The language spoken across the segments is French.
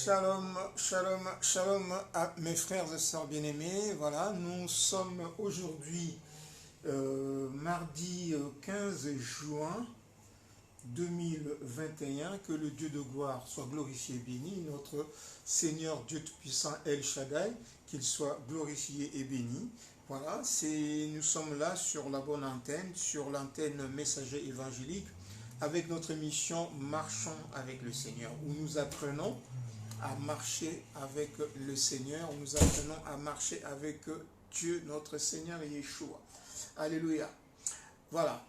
Shalom, shalom, shalom à mes frères et sœurs bien-aimés. Voilà, nous sommes aujourd'hui mardi 15 juin 2021. Que le Dieu de gloire soit glorifié et béni. Notre Seigneur Dieu Tout-Puissant El Shaddai, qu'il soit glorifié et béni. Voilà, nous sommes là sur la bonne antenne, sur l'antenne messager évangélique, avec notre émission Marchons avec le Seigneur, où nous apprenons à marcher avec le Seigneur, nous apprenons à marcher avec Dieu, notre Seigneur Yeshua. Alléluia. Voilà.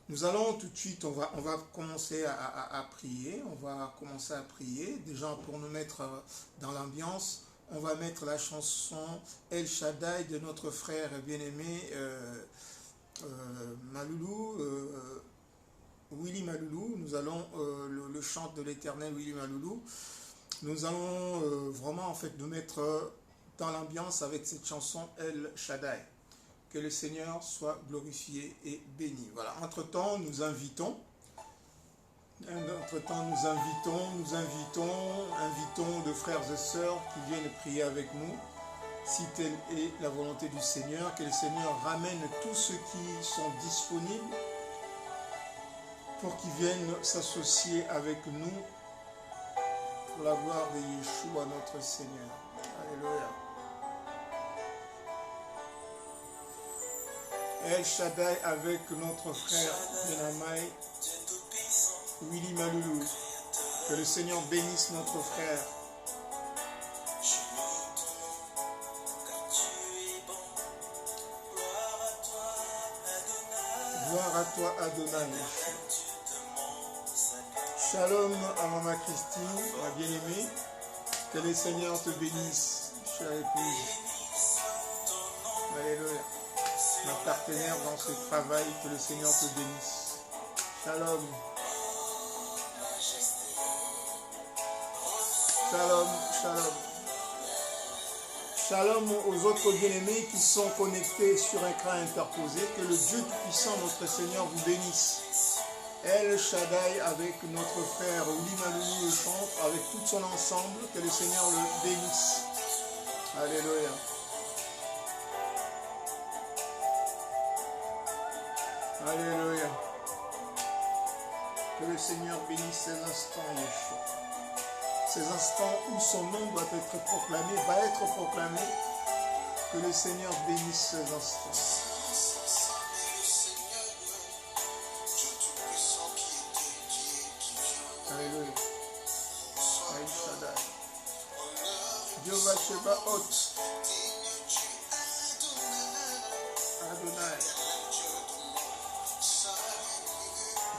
Nous allons tout de suite, on va commencer à prier. On va commencer à prier. Déjà, pour nous mettre dans l'ambiance, on va mettre la chanson El Shaddai de notre frère bien-aimé Maloulou, Willy Maloulou. Nous allons le chant de l'Éternel Willy Maloulou. Nous allons vraiment en fait nous mettre dans l'ambiance avec cette chanson El Shaddai. Que le Seigneur soit glorifié et béni. Voilà. Entre-temps, nous invitons de frères et sœurs qui viennent prier avec nous, si telle est la volonté du Seigneur, que le Seigneur ramène tous ceux qui sont disponibles pour qu'ils viennent s'associer avec nous pour la gloire de Yeshua notre Seigneur. Alléluia. El Shaddai avec notre frère Benamai, Willy Maloulou. Que le Seigneur bénisse notre frère. Gloire à toi, Adonai. Shalom à Maman Christine, ma bien-aimée. Que le Seigneur te bénisse, chère épouse. Alléluia. Ma partenaire dans ce travail, que le Seigneur te bénisse. Shalom. Shalom, shalom. Shalom aux autres bien-aimés qui sont connectés sur un écran interposé. Que le Dieu Tout-Puissant, notre Seigneur, vous bénisse. El Shaddai avec notre frère Willy Maloulou le chante, avec tout son ensemble. Que le Seigneur le bénisse. Alléluia. Alléluia. Que le Seigneur bénisse ces instants, Yeshua. Ces instants où son nom doit être proclamé, va être proclamé. Que le Seigneur bénisse ces instants. Alléluia. El Shaddai. Dieu va Shebaot. Adonai.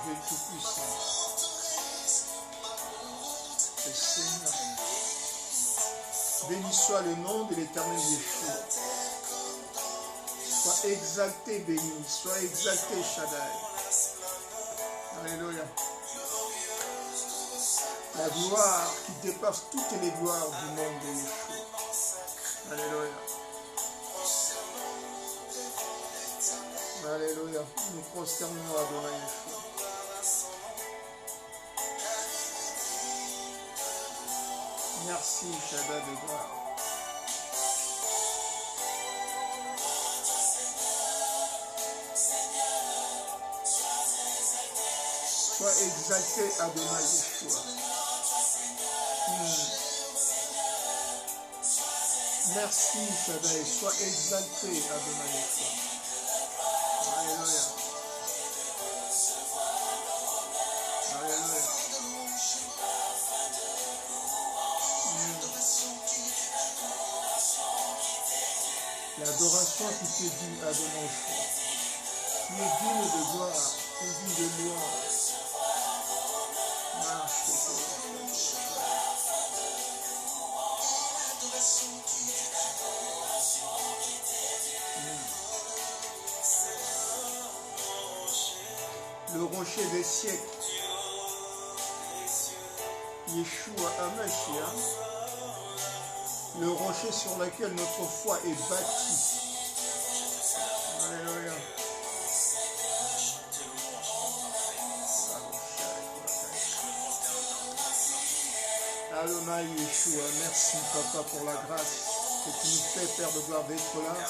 Dieu Tout-Puissant. Le Seigneur. Béni soit le nom de l'Éternel Yeshua. Sois exalté, béni. Sois exalté, Shaddai. Alléluia. La gloire qui dépasse toutes les gloires du monde de Yeshua. Alléluia. Alléluia. Nous prosternons à Adonai Yeshua. Merci, Shaddai de gloire. Sois exalté, Adonai Yeshua. Merci, Shaddai. Sois exalté, Adonai Yeshua. Alléluia. Alléluia. L'adoration qui te dit, Adonai, tu es digne de gloire, tu es digne de louange. Marche. Le rocher des siècles, Yeshua HaMashiach, le rocher sur lequel notre foi est bâtie. Alléluia. Adonai Yeshua, merci Papa pour la grâce que tu nous fais, Père de gloire, d'être là.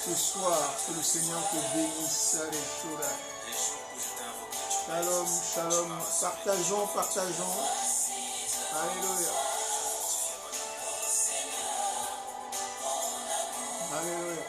Ce soir, que le Seigneur te bénisse. Shalom, shalom. Partageons, partageons. Alléluia. Alléluia.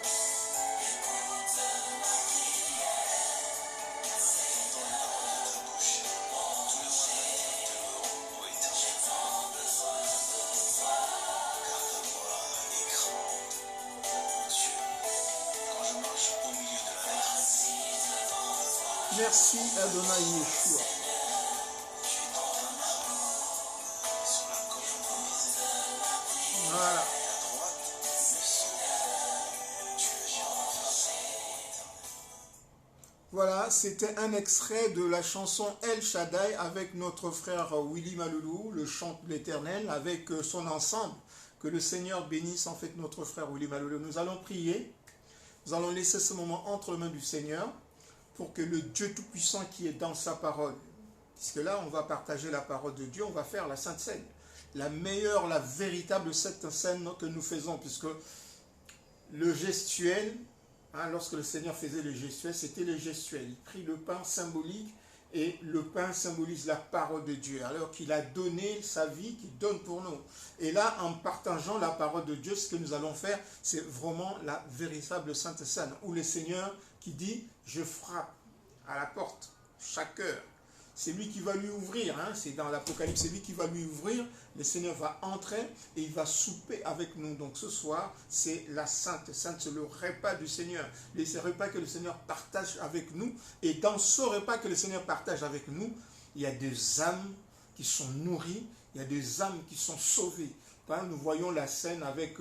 Merci Adonai Yeshua. Voilà. Voilà, c'était un extrait de la chanson El Shaddai avec notre frère Willy Maloulou, le chant de l'Éternel, avec son ensemble. Que le Seigneur bénisse en fait notre frère Willy Maloulou. Nous allons prier. Nous allons laisser ce moment entre les mains du Seigneur pour que le Dieu Tout-Puissant qui est dans sa parole, puisque là on va partager la parole de Dieu, on va faire la Sainte Seine, la meilleure, la véritable Sainte Seine que nous faisons, puisque le gestuel, lorsque le Seigneur faisait le gestuel, c'était le gestuel, il prit le pain symbolique, et le pain symbolise la parole de Dieu, alors qu'il a donné sa vie, qu'il donne pour nous. Et là, en partageant la parole de Dieu, ce que nous allons faire, c'est vraiment la véritable Sainte Seine, où le Seigneur qui dit, je frappe à la porte, chaque heure. C'est lui qui va lui ouvrir, c'est dans l'Apocalypse, c'est lui qui va lui ouvrir, le Seigneur va entrer et il va souper avec nous. Donc ce soir, c'est la Sainte Seine, c'est le repas du Seigneur. C'est le repas que le Seigneur partage avec nous. Et dans ce repas que le Seigneur partage avec nous, il y a des âmes qui sont nourries, il y a des âmes qui sont sauvées. Nous voyons la scène avec,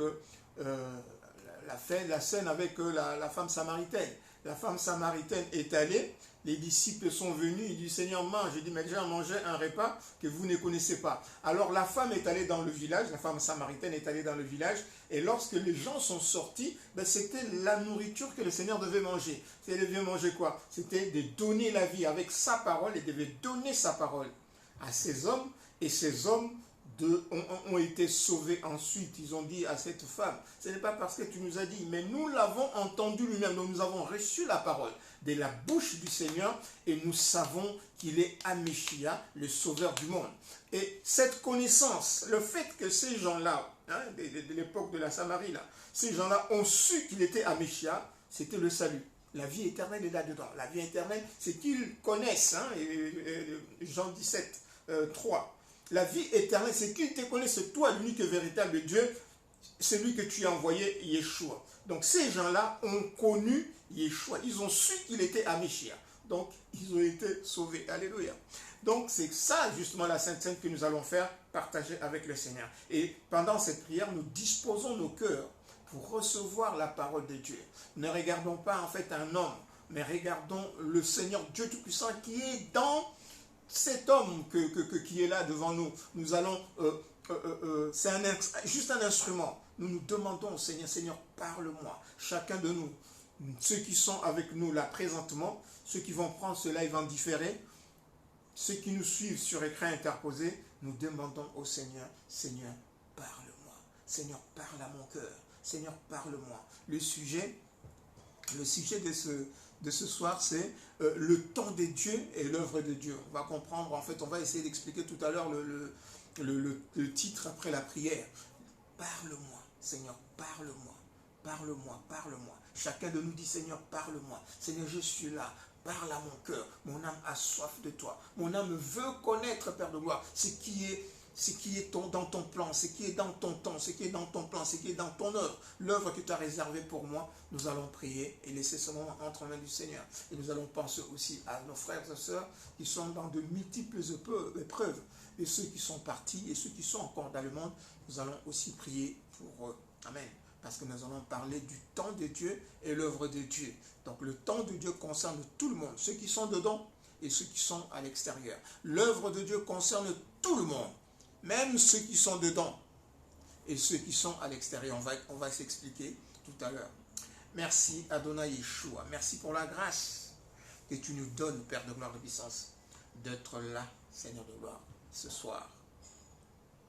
la scène avec la femme samaritaine. La femme samaritaine est allée, les disciples sont venus, il dit, Seigneur, mange. Il dit, mais j'ai mangé un repas que vous ne connaissez pas. Alors la femme est allée dans le village, la femme samaritaine est allée dans le village, et lorsque les gens sont sortis, c'était la nourriture que le Seigneur devait manger. Il devait manger quoi? C'était de donner la vie avec sa parole, il devait donner sa parole à ces hommes, et ces hommes ont été sauvés ensuite. Ils ont dit à cette femme, ce n'est pas parce que tu nous as dit, mais nous l'avons entendu lui-même, donc nous avons reçu la parole de la bouche du Seigneur et nous savons qu'il est Ameshia, le sauveur du monde. Et cette connaissance, le fait que ces gens-là, de l'époque de la Samarie, là, ces gens-là ont su qu'il était Ameshia, c'était le salut. La vie éternelle est là-dedans. La vie éternelle, c'est qu'ils connaissent, Jean 17, 3. La vie éternelle, c'est qu'ils te connaissent, toi, l'unique et véritable Dieu, celui que tu as envoyé, Yeshua. Donc ces gens-là ont connu Yeshua. Ils ont su qu'il était Ameshia. Donc ils ont été sauvés. Alléluia. Donc c'est ça justement la Sainte Seine que nous allons faire, partager avec le Seigneur. Et pendant cette prière, nous disposons nos cœurs pour recevoir la parole de Dieu. Ne regardons pas en fait un homme, mais regardons le Seigneur Dieu Tout-Puissant qui est dans cet homme qui est là devant nous. Nous allons, c'est juste un instrument. Nous nous demandons au Seigneur, Seigneur, parle-moi. Chacun de nous, ceux qui sont avec nous là présentement, ceux qui vont prendre ce live en différé, ceux qui nous suivent sur écran interposé, nous demandons au Seigneur, Seigneur, parle-moi. Seigneur, parle à mon cœur. Seigneur, parle-moi. Le sujet de ce soir, c'est le temps de Dieu et l'œuvre de Dieu. On va comprendre, en fait, on va essayer d'expliquer tout à l'heure le titre après la prière. Parle-moi, Seigneur, parle-moi, parle-moi, parle-moi. Chacun de nous dit, Seigneur, parle-moi. Seigneur, je suis là. Parle à mon cœur. Mon âme a soif de toi. Mon âme veut connaître, Père de gloire, ce qui est dans ton plan, ce qui est dans ton temps, ce qui est dans ton plan, ce qui est dans ton œuvre, l'œuvre que tu as réservée pour moi. Nous allons prier et laisser ce moment entre les mains du Seigneur. Et nous allons penser aussi à nos frères et sœurs qui sont dans de multiples épreuves. Et ceux qui sont partis et ceux qui sont encore dans le monde, nous allons aussi prier pour eux. Amen. Parce que nous allons parler du temps de Dieu et l'œuvre de Dieu. Donc le temps de Dieu concerne tout le monde, ceux qui sont dedans et ceux qui sont à l'extérieur. L'œuvre de Dieu concerne tout le monde, même ceux qui sont dedans et ceux qui sont à l'extérieur. On va s'expliquer tout à l'heure. Merci Adonai Yeshua. Merci pour la grâce que tu nous donnes, Père de gloire de puissance, d'être là, Seigneur de gloire, ce soir.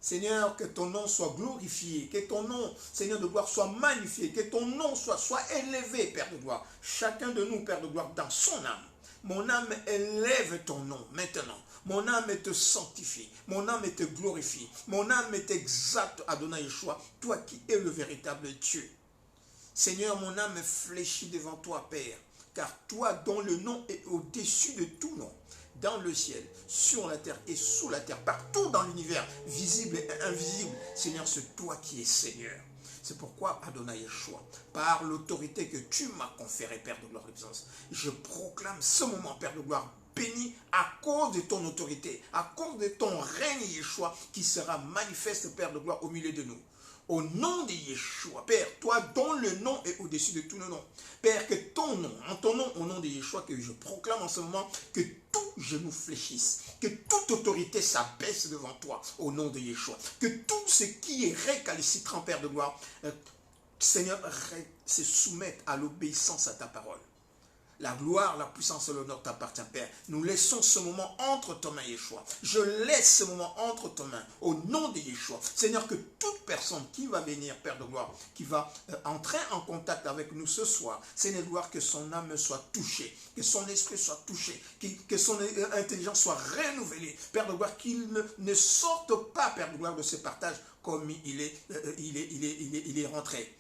Seigneur, que ton nom soit glorifié, que ton nom, Seigneur de gloire, soit magnifié, que ton nom soit élevé, Père de gloire. Chacun de nous, Père de gloire, dans son âme. Mon âme élève ton nom maintenant. Mon âme te sanctifie. Mon âme te glorifie. Mon âme t'exalte, Adonai Yeshua, toi qui es le véritable Dieu. Seigneur, mon âme fléchit devant toi, Père, car toi dont le nom est au-dessus de tout nom, dans le ciel, sur la terre et sous la terre, partout dans l'univers, visible et invisible, Seigneur, c'est toi qui es Seigneur. C'est pourquoi, Adonai Yeshua, par l'autorité que tu m'as conférée, Père de gloire et de puissance, je proclame ce moment, Père de gloire, béni à cause de ton autorité, à cause de ton règne, Yeshua, qui sera manifeste, Père de gloire, au milieu de nous. Au nom de Yeshua, Père, toi dont le nom est au-dessus de tout le nom. Père, que ton nom, en ton nom, au nom de Yeshua, que je proclame en ce moment, que tout genou fléchisse, que toute autorité s'abaisse devant toi, au nom de Yeshua. Que tout ce qui est récalcitrant, Père de gloire, Seigneur, se soumette à l'obéissance à ta parole. La gloire, la puissance et l'honneur t'appartient, Père. Nous laissons ce moment entre tes mains, Yeshua. Je laisse ce moment entre tes mains, au nom de Yeshua. Seigneur, que toute personne qui va venir, Père de gloire, qui va entrer en contact avec nous ce soir, Seigneur de gloire, que son âme soit touchée, que son esprit soit touché, que son intelligence soit renouvelée. Père de gloire, qu'il ne sorte pas, Père de gloire, de ce partage comme il est rentré.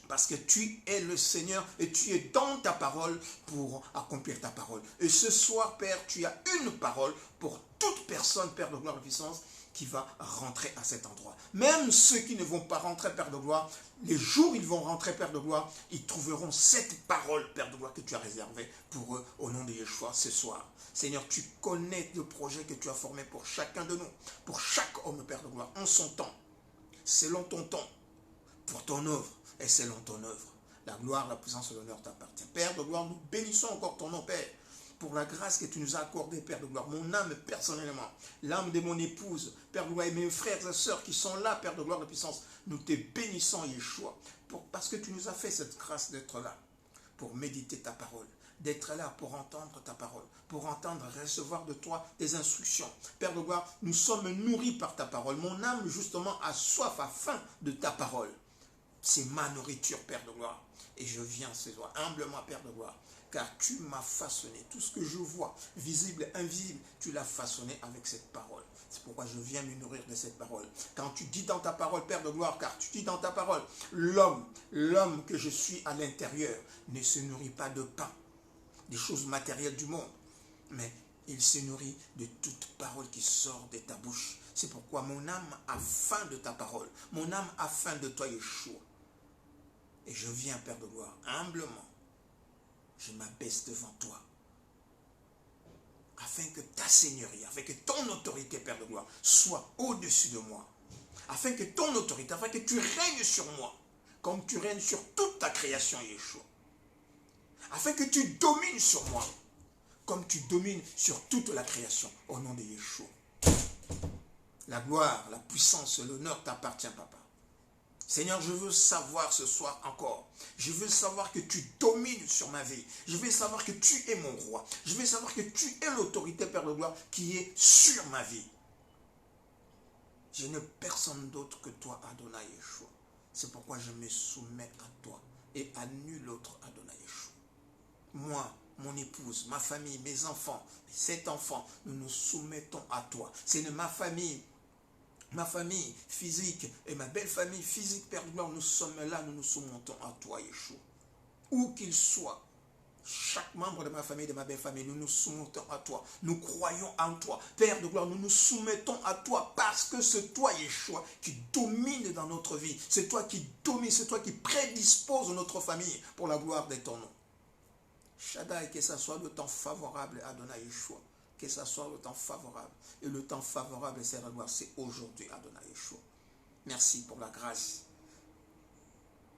Parce que tu es le Seigneur et tu es dans ta parole pour accomplir ta parole. Et ce soir, Père, tu as une parole pour toute personne, Père de gloire et de puissance, qui va rentrer à cet endroit. Même ceux qui ne vont pas rentrer, Père de gloire, les jours où ils vont rentrer, Père de gloire, ils trouveront cette parole, Père de gloire, que tu as réservée pour eux au nom de Yeshua ce soir. Seigneur, tu connais le projet que tu as formé pour chacun de nous, pour chaque homme, Père de gloire, en son temps, selon ton temps, pour ton œuvre. Et selon ton œuvre, la gloire, la puissance et l'honneur t'appartient. Père de gloire, nous bénissons encore ton nom, Père, pour la grâce que tu nous as accordée, Père de gloire. Mon âme personnellement, l'âme de mon épouse, Père de gloire, et mes frères et sœurs qui sont là, Père de gloire et de puissance, nous te bénissons, Yeshua, parce que tu nous as fait cette grâce d'être là, pour méditer ta parole, d'être là pour entendre ta parole, pour entendre, recevoir de toi des instructions. Père de gloire, nous sommes nourris par ta parole. Mon âme, justement, a soif, a faim de ta parole. C'est ma nourriture, Père de gloire. Et je viens ce soir, humblement, Père de gloire, car tu m'as façonné. Tout ce que je vois, visible et invisible, tu l'as façonné avec cette parole. C'est pourquoi je viens me nourrir de cette parole. Quand tu dis dans ta parole, Père de gloire, car tu dis dans ta parole, l'homme que je suis à l'intérieur ne se nourrit pas de pain, des choses matérielles du monde, mais il se nourrit de toute parole qui sort de ta bouche. C'est pourquoi mon âme a faim de ta parole. Mon âme a faim de toi, Yeshua. Et je viens, Père de gloire, humblement, je m'abaisse devant toi, afin que ta seigneurie, afin que ton autorité, Père de gloire, soit au-dessus de moi, afin que ton autorité, afin que tu règnes sur moi, comme tu règnes sur toute ta création, Yeshua, afin que tu domines sur moi, comme tu domines sur toute la création, au nom de Yeshua. La gloire, la puissance, l'honneur t'appartient, Papa. Seigneur, je veux savoir ce soir encore. Je veux savoir que tu domines sur ma vie. Je veux savoir que tu es mon roi. Je veux savoir que tu es l'autorité, Père de gloire, qui est sur ma vie. Je n'ai personne d'autre que toi, Adonai Yeshua. C'est pourquoi je me soumets à toi et à nul autre, Adonai Yeshua. Moi, mon épouse, ma famille, mes enfants, mes 7 enfants, nous nous soumettons à toi. C'est ma famille physique et ma belle famille physique, Père de gloire, nous sommes là, nous nous soumettons à toi, Yeshua. Où qu'il soit, chaque membre de ma famille, de ma belle famille, nous nous soumettons à toi. Nous croyons en toi. Père de gloire, nous nous soumettons à toi parce que c'est toi, Yeshua, qui domine dans notre vie. C'est toi qui domine, c'est toi qui prédispose notre famille pour la gloire de ton nom. Shaddai, que ça soit le temps favorable, Adonai Yeshua. Que ça soit le temps favorable. Et le temps favorable, c'est aujourd'hui, Adonai Yeshua. Merci pour la grâce.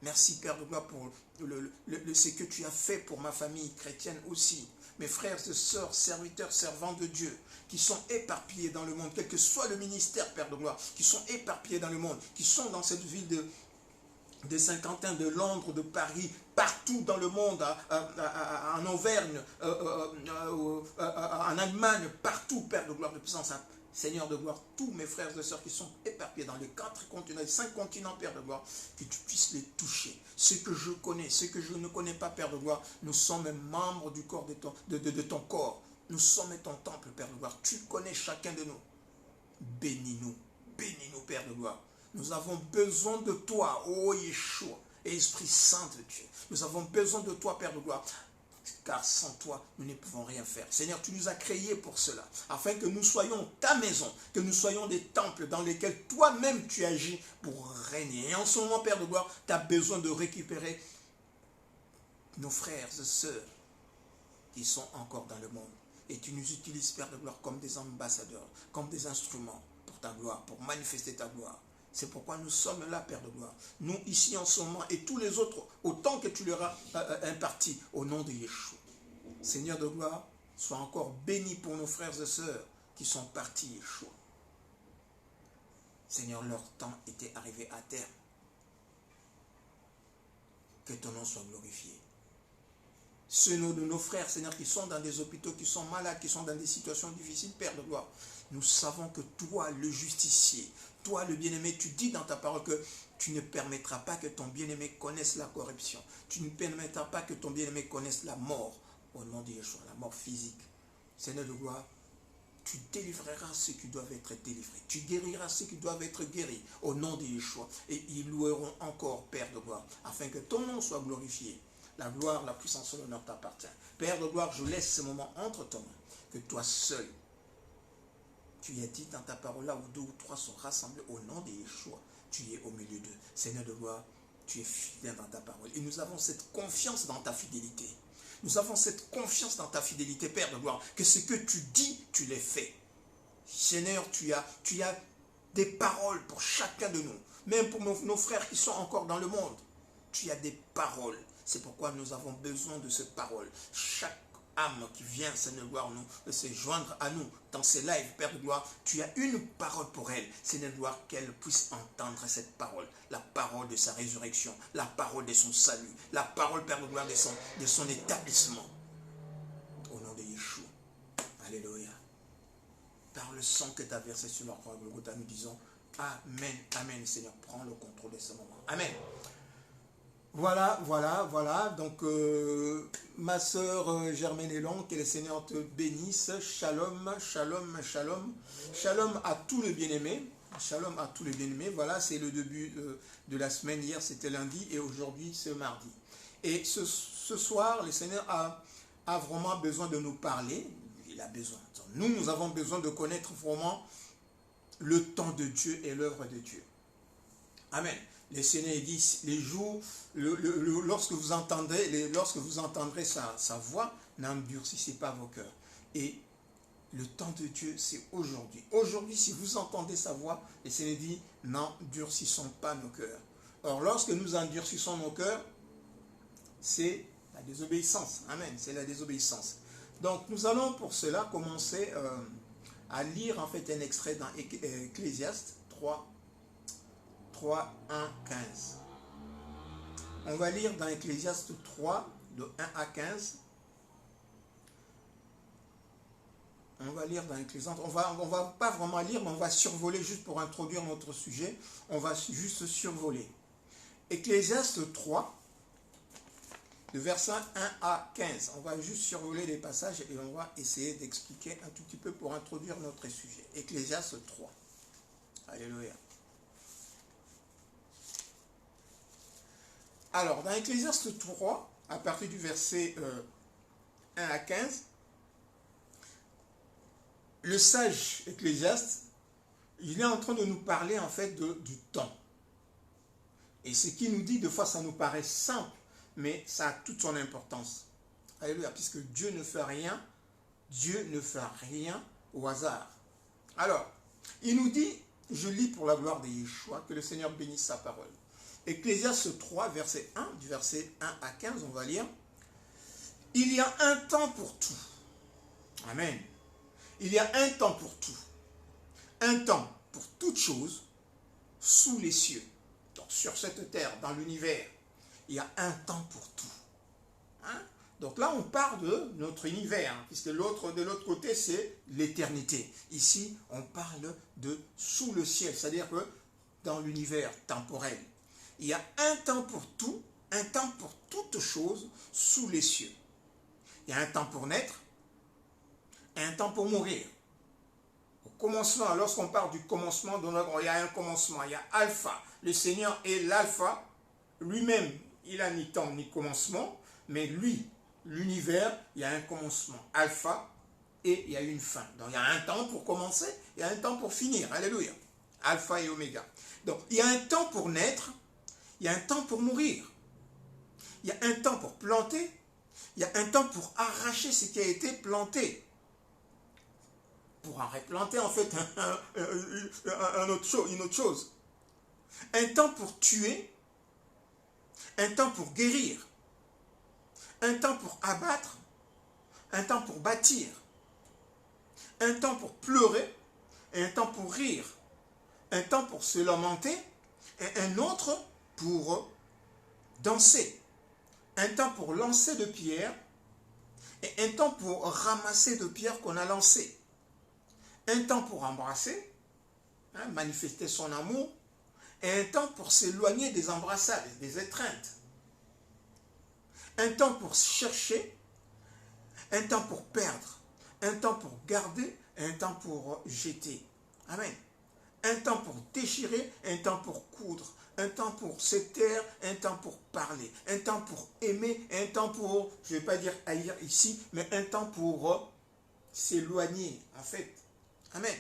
Merci, Père de gloire, pour ce que tu as fait pour ma famille chrétienne aussi. Mes frères et sœurs, serviteurs, servants de Dieu, qui sont éparpillés dans le monde, quel que soit le ministère, Père de gloire, qui sont éparpillés dans le monde, qui sont dans cette ville de Saint-Quentin, de Londres, de Paris, partout dans le monde, en Auvergne, en Allemagne, partout, Père de gloire, de puissance, Seigneur de gloire, tous mes frères et sœurs qui sont éparpillés dans les 4 continents, les 5 continents, Père de gloire, que tu puisses les toucher. Ceux que je connais, ceux que je ne connais pas, Père de gloire, nous sommes membres du corps de ton corps. Nous sommes ton temple, Père de gloire. Tu connais chacun de nous. Bénis-nous, Père de gloire. Nous avons besoin de toi, ô Yeshua, et Esprit Saint de Dieu. Nous avons besoin de toi, Père de gloire. Car sans toi, nous ne pouvons rien faire. Seigneur, tu nous as créés pour cela, afin que nous soyons ta maison, que nous soyons des temples dans lesquels toi-même tu agis pour régner. Et en ce moment, Père de gloire, tu as besoin de récupérer nos frères et sœurs qui sont encore dans le monde. Et tu nous utilises, Père de gloire, comme des ambassadeurs, comme des instruments pour ta gloire, pour manifester ta gloire. C'est pourquoi nous sommes là, Père de gloire. Nous, ici en ce moment, et tous les autres, autant que tu leur as imparti, au nom de Yeshua. Seigneur de gloire, sois encore béni pour nos frères et sœurs qui sont partis, Yeshua. Seigneur, leur temps était arrivé à terme. Que ton nom soit glorifié. Ceux de nos frères, Seigneur, qui sont dans des hôpitaux, qui sont malades, qui sont dans des situations difficiles, Père de gloire, nous savons que toi, le justicier, toi, le bien-aimé, tu dis dans ta parole que tu ne permettras pas que ton bien-aimé connaisse la corruption. Tu ne permettras pas que ton bien-aimé connaisse la mort, au nom de Yeshua, la mort physique. Seigneur de gloire, tu délivreras ceux qui doivent être délivrés. Tu guériras ceux qui doivent être guéris, au nom de Yeshua. Et ils loueront encore, Père de gloire, afin que ton nom soit glorifié. La gloire, la puissance et l'honneur t'appartient. Père de gloire, je laisse ce moment entre tes mains, que toi seul, tu as dit dans ta parole, là où 2 ou 3 sont rassemblés au nom de Yeshua, tu es au milieu d'eux. Seigneur de gloire, tu es fidèle dans ta parole. Et nous avons cette confiance dans ta fidélité. Nous avons cette confiance dans ta fidélité, Père de gloire, que ce que tu dis, tu les fais. Seigneur, tu as des paroles pour chacun de nous, même pour nos frères qui sont encore dans le monde. Tu as des paroles. C'est pourquoi nous avons besoin de ces paroles. Chaque âme qui vient, Seigneur de gloire, de se joindre à nous dans ces lives, Père de gloire, tu as une parole pour elle, Seigneur de gloire, qu'elle puisse entendre cette parole, la parole de sa résurrection, la parole de son salut, la parole, Père de gloire, de son établissement. Au nom de Yeshua. Alléluia. Par le sang que tu as versé sur la croix, nous disons Amen, Amen, Seigneur, prends le contrôle de ce moment. Amen. Voilà. Donc, ma sœur Germaine Elon, que le Seigneur te bénisse. Shalom, shalom, shalom. Shalom à tous les bien-aimés. Shalom à tous les bien-aimés. Voilà, c'est le début de la semaine. Hier, c'était lundi et aujourd'hui, c'est mardi. Et ce soir, le Seigneur a vraiment besoin de nous parler. Il a besoin. Nous avons besoin de connaître vraiment le temps de Dieu et l'œuvre de Dieu. Amen. Le Seigneur dit, les jours, lorsque vous entendrez sa voix, n'endurcissez pas vos cœurs. Et le temps de Dieu, c'est aujourd'hui. Aujourd'hui, si vous entendez sa voix, le Seigneur dit, n'endurcissons pas nos cœurs. Or, lorsque nous endurcissons nos cœurs, c'est la désobéissance. Amen, c'est la désobéissance. Donc, nous allons pour cela commencer à lire en fait un extrait dans Ecclésiaste 3, 1, 15. On va lire dans Ecclésiaste 3, de 1 à 15. On va lire dans Ecclésiaste. On va pas vraiment lire, mais on va survoler juste pour introduire notre sujet. On va juste survoler. Ecclésiaste 3, de versets 1 à 15. On va juste survoler les passages et on va essayer d'expliquer un tout petit peu pour introduire notre sujet. Ecclésiaste 3. Alléluia. Alors, dans Ecclésiaste 3, à partir du verset 1 à 15, le sage Ecclésiaste, il est en train de nous parler en fait du temps. Et ce qu'il nous dit, des fois, ça nous paraît simple, mais ça a toute son importance. Alléluia, puisque Dieu ne fait rien au hasard. Alors, il nous dit, je lis pour la gloire de Yeshua, que le Seigneur bénisse sa parole. Ecclésiaste 3, verset 1, du verset 1 à 15, on va lire. Il y a un temps pour tout. Amen. Il y a un temps pour tout. Un temps pour toute chose sous les cieux. Donc, sur cette terre, dans l'univers, il y a un temps pour tout. Hein? Donc là, on parle de notre univers, hein, puisque de l'autre côté, c'est l'éternité. Ici, on parle de sous le ciel, c'est-à-dire que dans l'univers temporel, il y a un temps pour tout, un temps pour toute chose sous les cieux. Il y a un temps pour naître, un temps pour mourir. Au commencement, lorsqu'on parle du commencement, il y a un commencement, il y a Alpha. Le Seigneur est l'Alpha. Lui-même, il n'a ni temps ni commencement, mais lui, l'univers, il y a un commencement, Alpha, et il y a une fin. Donc il y a un temps pour commencer, il y a un temps pour finir. Alléluia. Alpha et Oméga. Donc il y a un temps pour naître, il y a un temps pour mourir. Il y a un temps pour planter, il y a un temps pour arracher ce qui a été planté. Pour en replanter en fait une autre chose. Un temps pour tuer, un temps pour guérir, un temps pour abattre, un temps pour bâtir, un temps pour pleurer, et un temps pour rire, un temps pour se lamenter, et un autre pour danser, un temps pour lancer de pierres, et un temps pour ramasser de pierres qu'on a lancées, un temps pour embrasser, hein, manifester son amour, et un temps pour s'éloigner des embrassades, des étreintes. Un temps pour chercher, un temps pour perdre, un temps pour garder, et un temps pour jeter. Amen. Un temps pour déchirer, un temps pour coudre, un temps pour se taire, un temps pour parler, un temps pour aimer, un temps pour, je ne vais pas dire haïr ici, mais un temps pour s'éloigner, en fait. Amen.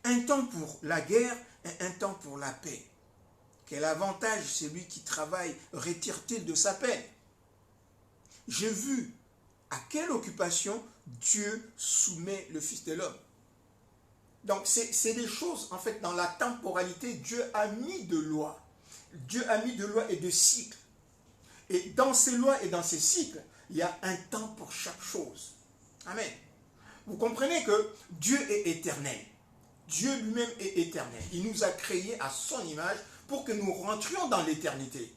Un temps pour la guerre et un temps pour la paix. Quel avantage celui qui travaille retire-t-il de sa peine? J'ai vu à quelle occupation Dieu soumet le Fils de l'homme. Donc c'est des choses, en fait, dans la temporalité, Dieu a mis de lois. Dieu a mis de lois et de cycles. Et dans ces lois et dans ces cycles, il y a un temps pour chaque chose. Amen. Vous comprenez que Dieu est éternel. Dieu lui-même est éternel. Il nous a créés à son image pour que nous rentrions dans l'éternité.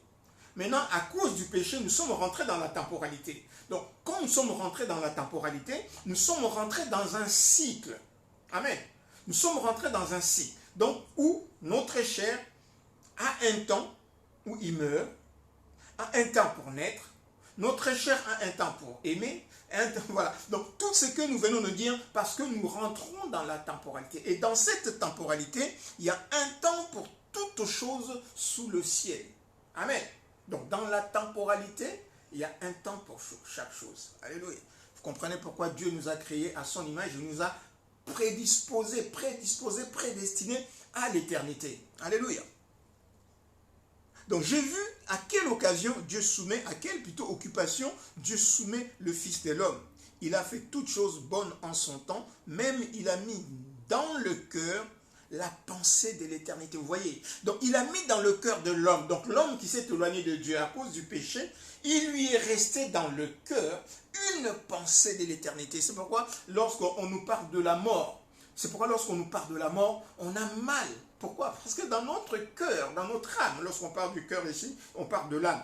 Maintenant, à cause du péché, nous sommes rentrés dans la temporalité. Donc, quand nous sommes rentrés dans la temporalité, nous sommes rentrés dans un cycle. Amen. Nous sommes rentrés dans un cycle. Donc, où notre chair a un temps où il meurt, a un temps pour naître, notre chair a un temps pour aimer, voilà. Donc tout ce que nous venons de dire, parce que nous rentrons dans la temporalité. Et dans cette temporalité, il y a un temps pour toute chose sous le ciel. Amen. Donc dans la temporalité, il y a un temps pour chaque chose. Alléluia. Vous comprenez pourquoi Dieu nous a créés à son image, il nous a prédisposés, prédestinés à l'éternité. Alléluia. Donc j'ai vu à quelle occasion Dieu soumet, à quelle plutôt occupation Dieu soumet le Fils de l'homme. Il a fait toutes choses bonnes en son temps, même il a mis dans le cœur la pensée de l'éternité. Vous voyez, donc il a mis dans le cœur de l'homme, donc l'homme qui s'est éloigné de Dieu à cause du péché, il lui est resté dans le cœur une pensée de l'éternité. C'est pourquoi lorsqu'on nous parle de la mort, on a mal. Pourquoi? Parce que dans notre cœur, dans notre âme, lorsqu'on parle du cœur ici, on parle de l'âme.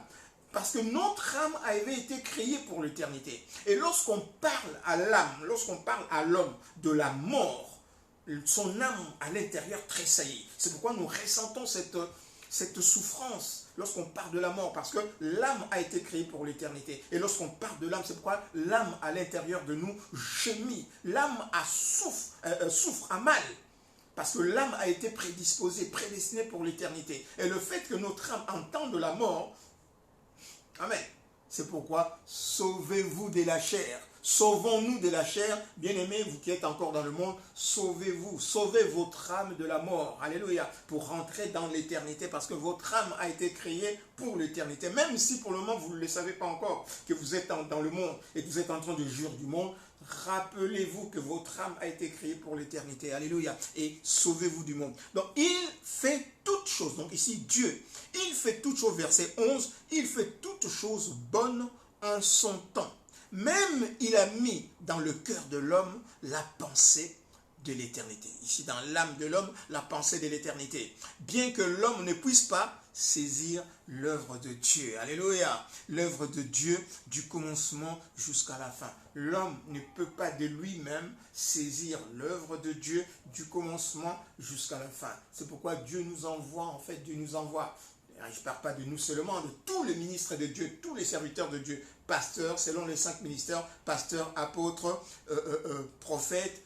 Parce que notre âme avait été créée pour l'éternité. Et lorsqu'on parle à l'âme, lorsqu'on parle à l'homme de la mort, son âme à l'intérieur tressaillit. C'est pourquoi nous ressentons cette souffrance lorsqu'on parle de la mort, parce que l'âme a été créée pour l'éternité. Et lorsqu'on parle de l'âme, c'est pourquoi l'âme à l'intérieur de nous gémit. L'âme souffre, a mal. Parce que l'âme a été prédestinée pour l'éternité. Et le fait que notre âme entende la mort, amen, c'est pourquoi sauvez-vous de la chair. Sauvons-nous de la chair. Bien-aimés, vous qui êtes encore dans le monde, sauvez-vous. Sauvez votre âme de la mort. Alléluia. Pour rentrer dans l'éternité. Parce que votre âme a été créée pour l'éternité. Même si pour le moment, vous ne le savez pas encore, que vous êtes dans le monde et que vous êtes en train de jouir du monde, rappelez-vous que votre âme a été créée pour l'éternité. Alléluia. Et sauvez-vous du monde. Donc, il fait toutes choses. Donc, ici, Dieu, il fait toutes choses. Verset 11, il fait toutes choses bonnes en son temps. Même, il a mis dans le cœur de l'homme la pensée de l'éternité. Ici, dans l'âme de l'homme, la pensée de l'éternité. Bien que l'homme ne puisse pas saisir l'œuvre de Dieu. Alléluia. L'œuvre de Dieu du commencement jusqu'à la fin. L'homme ne peut pas de lui-même saisir l'œuvre de Dieu du commencement jusqu'à la fin. C'est pourquoi Dieu nous envoie, en fait, Dieu nous envoie. Je ne parle pas de nous seulement, de tous les ministres de Dieu, tous les serviteurs de Dieu, pasteurs, selon les 5 ministères, pasteurs, apôtres, prophètes,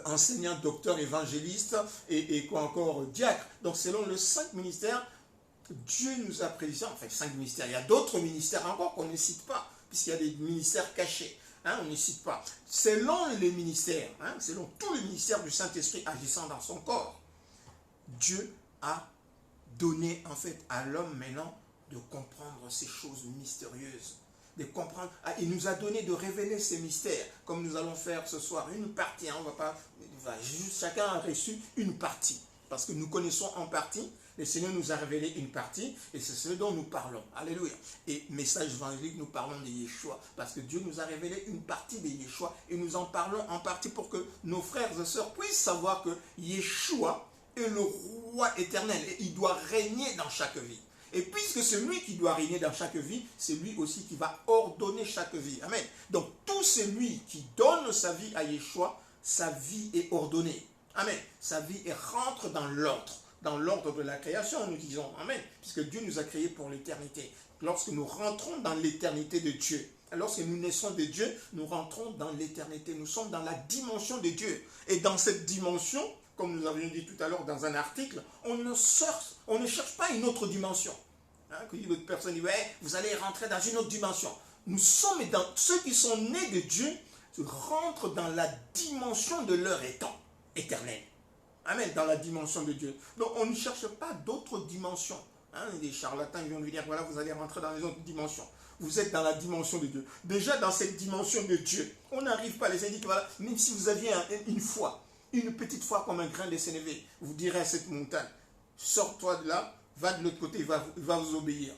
enseignants, docteurs, évangélistes et quoi encore, diacres. Donc selon les 5 ministères, Dieu nous a précisé, en fait 5 ministères, il y a d'autres ministères encore qu'on ne cite pas, puisqu'il y a des ministères cachés, hein, on ne cite pas. Selon les ministères, hein, selon tous les ministères du Saint-Esprit agissant dans son corps, Dieu a donné en fait à l'homme maintenant de comprendre ces choses mystérieuses. De comprendre, il nous a donné de révéler ces mystères, comme nous allons faire ce soir une partie, hein, on va pas, juste chacun a reçu une partie, parce que nous connaissons en partie, le Seigneur nous a révélé une partie, et c'est ce dont nous parlons, alléluia. Et message évangélique, nous parlons de Yeshua, parce que Dieu nous a révélé une partie de Yeshua, et nous en parlons en partie pour que nos frères et sœurs puissent savoir que Yeshua est le roi éternel, et il doit régner dans chaque vie. Et puisque c'est lui qui doit régner dans chaque vie, c'est lui aussi qui va ordonner chaque vie. Amen. Donc tout celui qui donne sa vie à Yeshua, sa vie est ordonnée. Amen. Sa vie rentre dans l'ordre de la création, nous disons. Amen. Puisque Dieu nous a créés pour l'éternité. Lorsque nous rentrons dans l'éternité de Dieu, lorsque nous naissons de Dieu, nous rentrons dans l'éternité. Nous sommes dans la dimension de Dieu. Et dans cette dimension, comme nous avions dit tout à l'heure dans un article, on ne cherche pas une autre dimension. Hein, que l'autre personne dit, ouais, vous allez rentrer dans une autre dimension. Nous sommes dans ceux qui sont nés de Dieu, rentrent dans la dimension de leur étant éternel. Amen, dans la dimension de Dieu. Donc on ne cherche pas d'autres dimensions. Hein, des charlatans ils vont nous dire, voilà, vous allez rentrer dans les autres dimensions. Vous êtes dans la dimension de Dieu. Déjà dans cette dimension de Dieu, on n'arrive pas, les indiques, voilà, même si vous aviez une foi, une petite foi comme un grain de sénévé, vous direz à cette montagne, sors-toi de là, va de l'autre côté, il va vous obéir.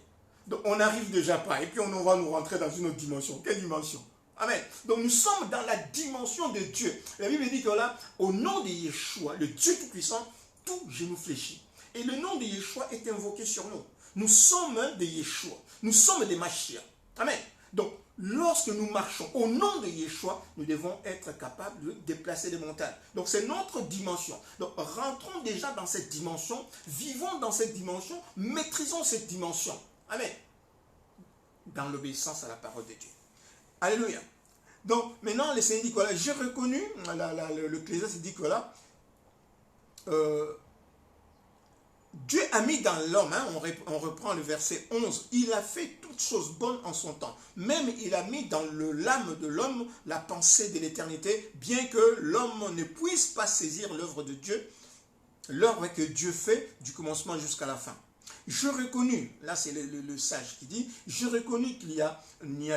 Donc on n'arrive déjà pas, et puis on va nous rentrer dans une autre dimension. Quelle dimension? Amen. Donc nous sommes dans la dimension de Dieu. La Bible dit que là, au nom de Yeshua, le Dieu Tout-Puissant, tout genou fléchit. Et le nom de Yeshua est invoqué sur nous. Nous sommes des Yeshua. Nous sommes des Mashiach. Amen. Donc, lorsque nous marchons au nom de Yeshua, nous devons être capables de déplacer des montagnes. Donc, c'est notre dimension. Donc, rentrons déjà dans cette dimension, vivons dans cette dimension, maîtrisons cette dimension. Amen. Dans l'obéissance à la parole de Dieu. Alléluia. Donc, maintenant, le Seigneur dit que voilà, j'ai reconnu, le Ecclésiaste dit que voilà, Dieu a mis dans l'homme, hein, on reprend le verset 11, il a fait toutes choses bonnes en son temps. Même il a mis dans l'âme de l'homme la pensée de l'éternité, bien que l'homme ne puisse pas saisir l'œuvre de Dieu, l'œuvre que Dieu fait du commencement jusqu'à la fin. Je reconnus, là c'est le sage qui dit, je reconnus qu'il y a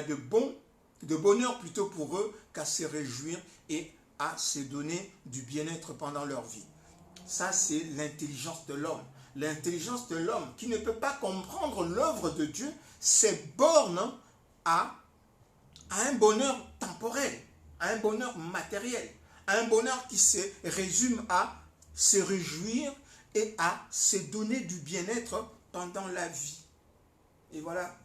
de bonheur plutôt pour eux qu'à se réjouir et à se donner du bien-être pendant leur vie. Ça c'est l'intelligence de l'homme. L'intelligence de l'homme qui ne peut pas comprendre l'œuvre de Dieu, c'est borne à un bonheur temporel, à un bonheur matériel, à un bonheur qui se résume à se réjouir et à se donner du bien-être pendant la vie. Et voilà,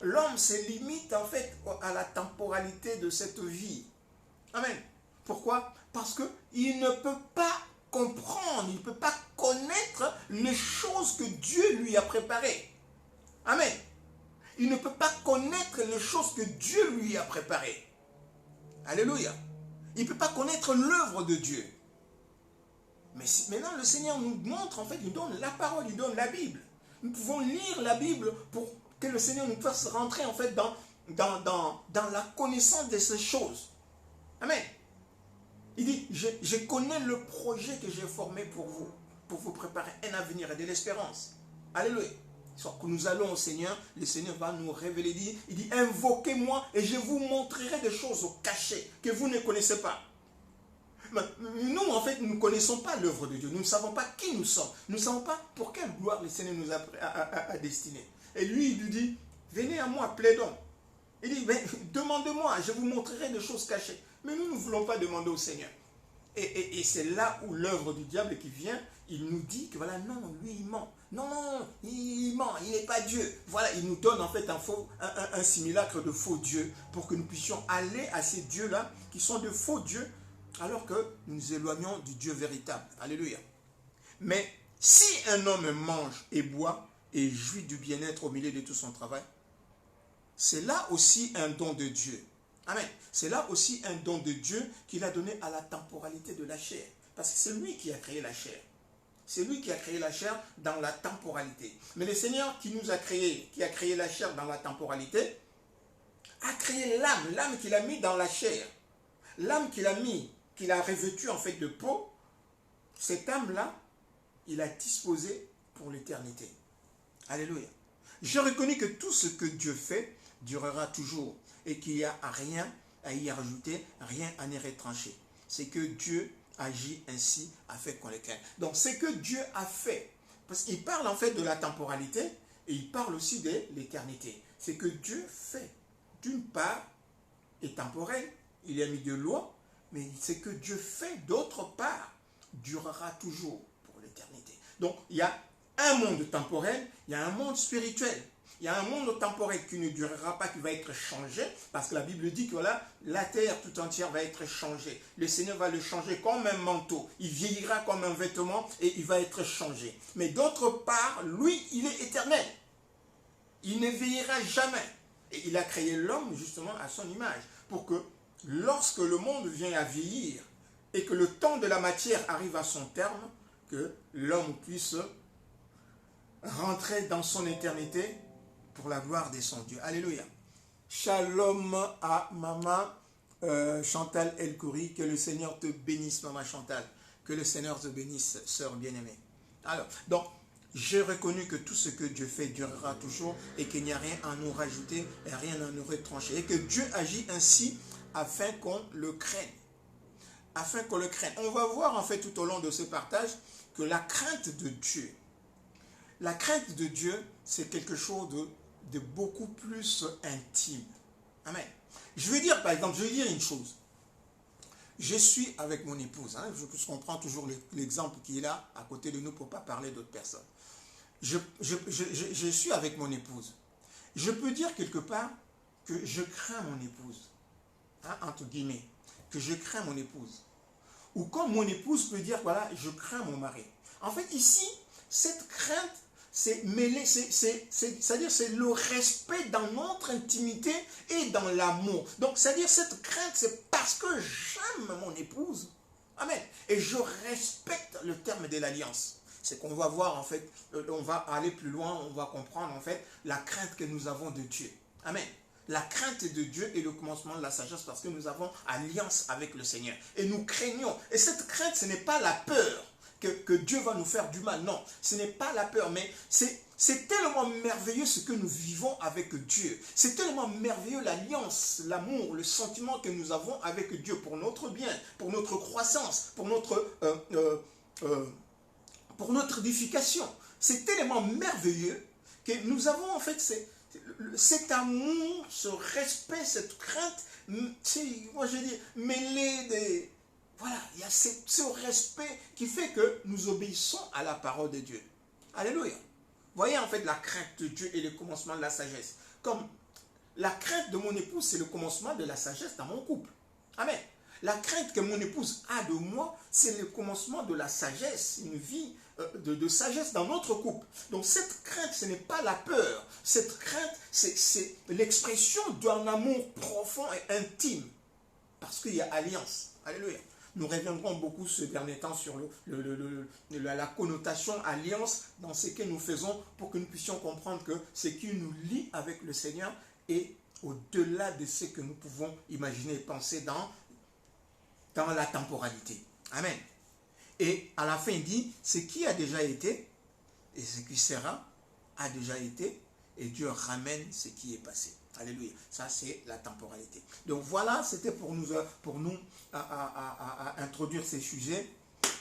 l'homme se limite en fait à la temporalité de cette vie. Amen. Pourquoi? Parce qu'il ne peut pas comprendre, il ne peut pas connaître les choses que Dieu lui a préparées. Amen. Il ne peut pas connaître les choses que Dieu lui a préparées. Alléluia. Il ne peut pas connaître l'œuvre de Dieu. Mais maintenant, le Seigneur nous montre, en fait, il donne la parole, il donne la Bible. Nous pouvons lire la Bible pour que le Seigneur nous fasse rentrer, en fait, dans la connaissance de ces choses. Amen. Il dit, je connais le projet que j'ai formé pour vous préparer un avenir et de l'espérance. Alléluia. Soit que nous allons au Seigneur, le Seigneur va nous révéler, il dit, invoquez-moi et je vous montrerai des choses cachées que vous ne connaissez pas. Mais nous, en fait, nous ne connaissons pas l'œuvre de Dieu. Nous ne savons pas qui nous sommes. Nous ne savons pas pour quelle gloire le Seigneur nous a destiné. Et lui, il lui dit, venez à moi, plaidons. Il dit, demandez-moi, je vous montrerai des choses cachées. Mais nous ne voulons pas demander au Seigneur. Et c'est là où l'œuvre du diable qui vient, il nous dit que voilà, non, lui il ment. Non, non, il ment, il n'est pas Dieu. Voilà, il nous donne en fait un simulacre de faux dieux pour que nous puissions aller à ces dieux-là qui sont de faux dieux alors que nous nous éloignons du Dieu véritable. Alléluia. Mais si un homme mange et boit et jouit du bien-être au milieu de tout son travail, c'est là aussi un don de Dieu. Amen. C'est là aussi un don de Dieu qu'il a donné à la temporalité de la chair. Parce que c'est lui qui a créé la chair. C'est lui qui a créé la chair dans la temporalité. Mais le Seigneur qui nous a créé, qui a créé la chair dans la temporalité, a créé l'âme, l'âme qu'il a mis dans la chair. L'âme qu'il a mis, qu'il a revêtue en fait de peau, cette âme-là, il a disposé pour l'éternité. Alléluia. Je reconnais que tout ce que Dieu fait durera toujours et qu'il n'y a rien à y rajouter, rien à y retrancher. C'est que Dieu agit ainsi afin qu'on le craigne. Donc, c'est que Dieu a fait. Parce qu'il parle en fait de la temporalité et il parle aussi de l'éternité. C'est que Dieu fait. D'une part, est temporel, il y a mis de loi, mais c'est que Dieu fait d'autre part, durera toujours pour l'éternité. Donc, il y a un monde temporel, il y a un monde spirituel. Il y a un monde temporel qui ne durera pas, qui va être changé, parce que la Bible dit que voilà, la terre tout entière va être changée. Le Seigneur va le changer comme un manteau. Il vieillira comme un vêtement et il va être changé. Mais d'autre part, lui, il est éternel. Il ne vieillira jamais. Et il a créé l'homme justement à son image, pour que lorsque le monde vient à vieillir et que le temps de la matière arrive à son terme, que l'homme puisse rentrer dans son éternité pour la gloire de son Dieu. Alléluia. Shalom à maman Chantal El-Kouri. Que le Seigneur te bénisse, maman Chantal. Que le Seigneur te bénisse, sœur bien-aimée. Alors, donc, j'ai reconnu que tout ce que Dieu fait durera toujours et qu'il n'y a rien à nous rajouter et rien à nous retrancher. Et que Dieu agit ainsi afin qu'on le craigne. Afin qu'on le craigne. On va voir en fait tout au long de ce partage que la crainte de Dieu, c'est quelque chose de beaucoup plus intime. Amen. Je vais dire, par exemple, une chose. Je suis avec mon épouse. On prend toujours l'exemple qui est là, à côté de nous, pour ne pas parler d'autres personnes. Je suis avec mon épouse. Je peux dire quelque part que je crains mon épouse. Entre guillemets. Que je crains mon épouse. Ou comme mon épouse peut dire, voilà, je crains mon mari. En fait, ici, cette crainte, c'est mêlé, c'est-à-dire c'est le respect dans notre intimité et dans l'amour. Donc, c'est-à-dire cette crainte, c'est parce que j'aime mon épouse. Amen. Et je respecte le terme de l'alliance. C'est qu'on va voir, en fait, on va aller plus loin, on va comprendre, en fait, la crainte que nous avons de Dieu. Amen. La crainte de Dieu est le commencement de la sagesse parce que nous avons alliance avec le Seigneur. Et nous craignons. Et cette crainte, ce n'est pas la peur que Dieu va nous faire du mal. Non, ce n'est pas la peur, mais c'est tellement merveilleux ce que nous vivons avec Dieu. C'est tellement merveilleux l'alliance, l'amour, le sentiment que nous avons avec Dieu pour notre bien, pour notre croissance, pour notre édification. C'est tellement merveilleux que nous avons en fait cet amour, ce respect, cette crainte, moi je dis, mêlé des... Voilà, il y a ce respect qui fait que nous obéissons à la parole de Dieu. Alléluia. Voyez en fait la crainte de Dieu et le commencement de la sagesse. Comme la crainte de mon épouse, c'est le commencement de la sagesse dans mon couple. Amen. La crainte que mon épouse a de moi, c'est le commencement de la sagesse, une vie de sagesse dans notre couple. Donc cette crainte, ce n'est pas la peur. Cette crainte, c'est l'expression d'un amour profond et intime. Parce qu'il y a alliance. Alléluia. Nous reviendrons beaucoup ce dernier temps sur la connotation alliance dans ce que nous faisons pour que nous puissions comprendre que ce qui nous lie avec le Seigneur est au-delà de ce que nous pouvons imaginer et penser dans la temporalité. Amen. Et à la fin, il dit, ce qui a déjà été et ce qui sera a déjà été et Dieu ramène ce qui est passé. Alléluia. Ça, c'est la temporalité. Donc voilà, c'était pour nous introduire ces sujets.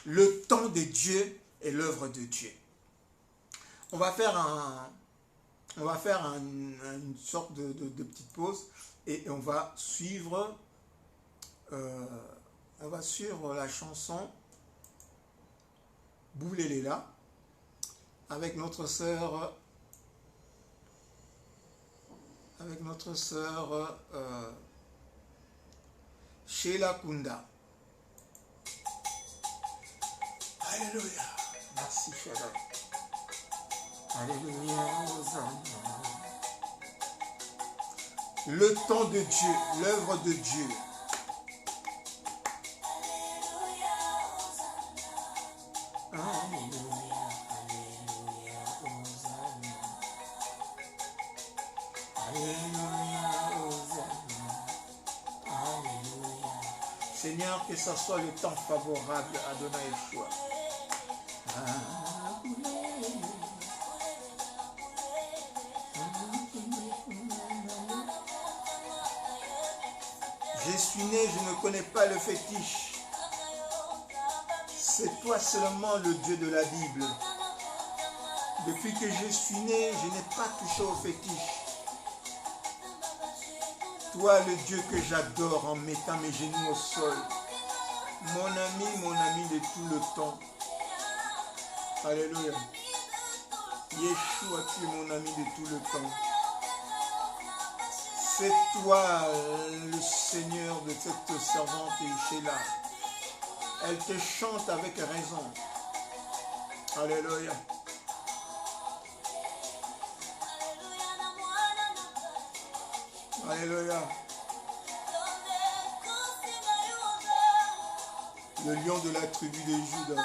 Le temps de Dieu et l'œuvre de Dieu. On va faire une sorte de petite pause et on va suivre On va suivre la chanson Bouléléla avec notre sœur Sheila Kunda. Alléluia. Merci Shaddai. Alléluia. Le temps de Dieu, l'œuvre de Dieu. Alléluia, Alléluia, Hosanna. Alléluia, Hosanna. Alléluia. Seigneur, que ce soit le temps favorable à Adonai Yeshua. Je suis né, je ne connais pas le fétiche. C'est toi seulement le Dieu de la Bible. Depuis que je suis né, je n'ai pas touché au fétiche. Toi, le Dieu que j'adore en mettant mes genoux au sol. Mon ami de tout le temps. Alléluia. Yeshua, tu es mon ami de tout le temps. C'est toi le Seigneur de cette servante Sheila. Elle te chante avec raison. Alléluia. Alléluia. Le lion de la tribu de Juda.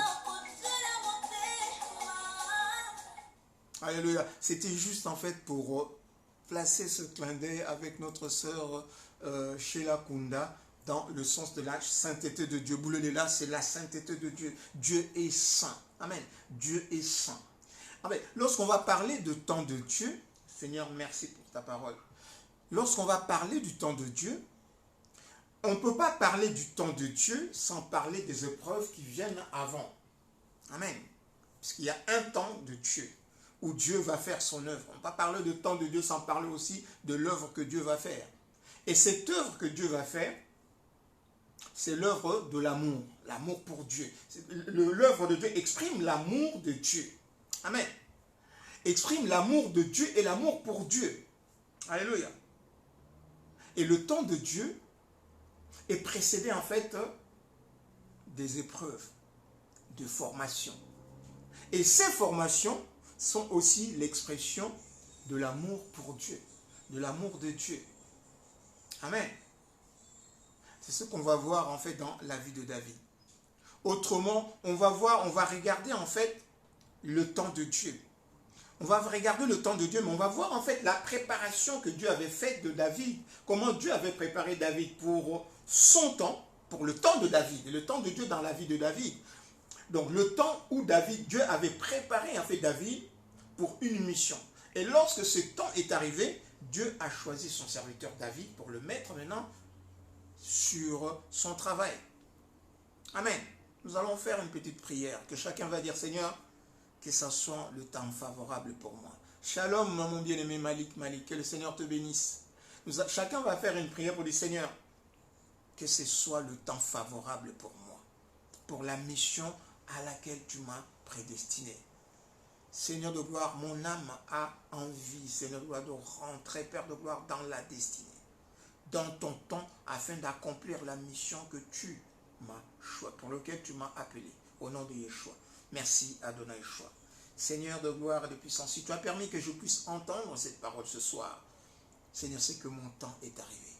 Alléluia. C'était juste en fait pour placer ce clin d'œil avec notre sœur Sheila Kunda dans le sens de la sainteté de Dieu. Bouléléla, c'est la sainteté de Dieu. Dieu est saint. Amen. Dieu est saint. Amen. Lorsqu'on va parler de temps de Dieu, Seigneur, merci pour ta parole. Lorsqu'on va parler du temps de Dieu, on ne peut pas parler du temps de Dieu sans parler des épreuves qui viennent avant. Amen. Parce qu'il y a un temps de Dieu où Dieu va faire son œuvre. On ne peut pas parler de temps de Dieu sans parler aussi de l'œuvre que Dieu va faire. Et cette œuvre que Dieu va faire, c'est l'œuvre de l'amour. L'amour pour Dieu. L'œuvre de Dieu exprime l'amour de Dieu. Amen. Exprime l'amour de Dieu et l'amour pour Dieu. Alléluia. Et le temps de Dieu est précédé en fait des épreuves, de formations. Et ces formations sont aussi l'expression de l'amour pour Dieu, de l'amour de Dieu. Amen. C'est ce qu'on va voir en fait dans la vie de David. Autrement, on va regarder en fait le temps de Dieu. On va regarder le temps de Dieu, mais on va voir en fait la préparation que Dieu avait faite de David. Comment Dieu avait préparé David pour son temps, pour le temps de David, et le temps de Dieu dans la vie de David. Donc le temps où Dieu avait préparé en fait David pour une mission. Et lorsque ce temps est arrivé, Dieu a choisi son serviteur David pour le mettre maintenant sur son travail. Amen. Nous allons faire une petite prière que chacun va dire, Seigneur, que ce soit le temps favorable pour moi. Shalom, mon bien-aimé Malik, que le Seigneur te bénisse. Chacun va faire une prière pour dire, Seigneur, que ce soit le temps favorable pour moi, pour la mission à laquelle tu m'as prédestiné. Seigneur de gloire, mon âme a envie, Seigneur de gloire, de rentrer, Père de gloire, dans la destinée, dans ton temps, afin d'accomplir la mission que tu m'as choisie, pour laquelle tu m'as appelé, au nom de Yeshua. Merci, Adonai Yeshua. Seigneur de gloire et de puissance, si tu as permis que je puisse entendre cette parole ce soir, Seigneur, c'est que mon temps est arrivé.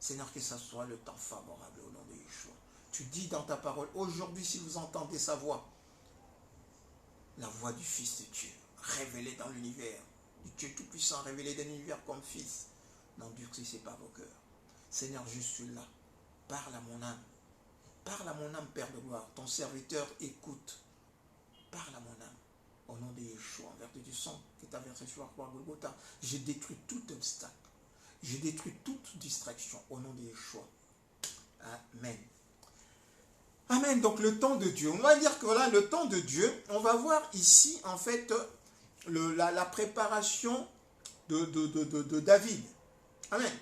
Seigneur, que ce soit le temps favorable au nom de Yeshua. Tu dis dans ta parole, aujourd'hui, si vous entendez sa voix, la voix du Fils de Dieu, révélée dans l'univers, du Dieu Tout-Puissant, révélé dans l'univers comme Fils, n'endurcissez pas vos cœurs. Seigneur, je suis là. Parle à mon âme. Parle à mon âme, Père de gloire. Ton serviteur écoute. Parle à mon âme. Au nom de Yeshua, en vertu du sang qui t'a versé sur la croix de Golgotha, j'ai détruit tout obstacle. J'ai détruit toute distraction au nom de Yeshua. Amen. Amen. Donc le temps de Dieu. On va dire que voilà, le temps de Dieu, on va voir ici en fait la préparation de David. Amen.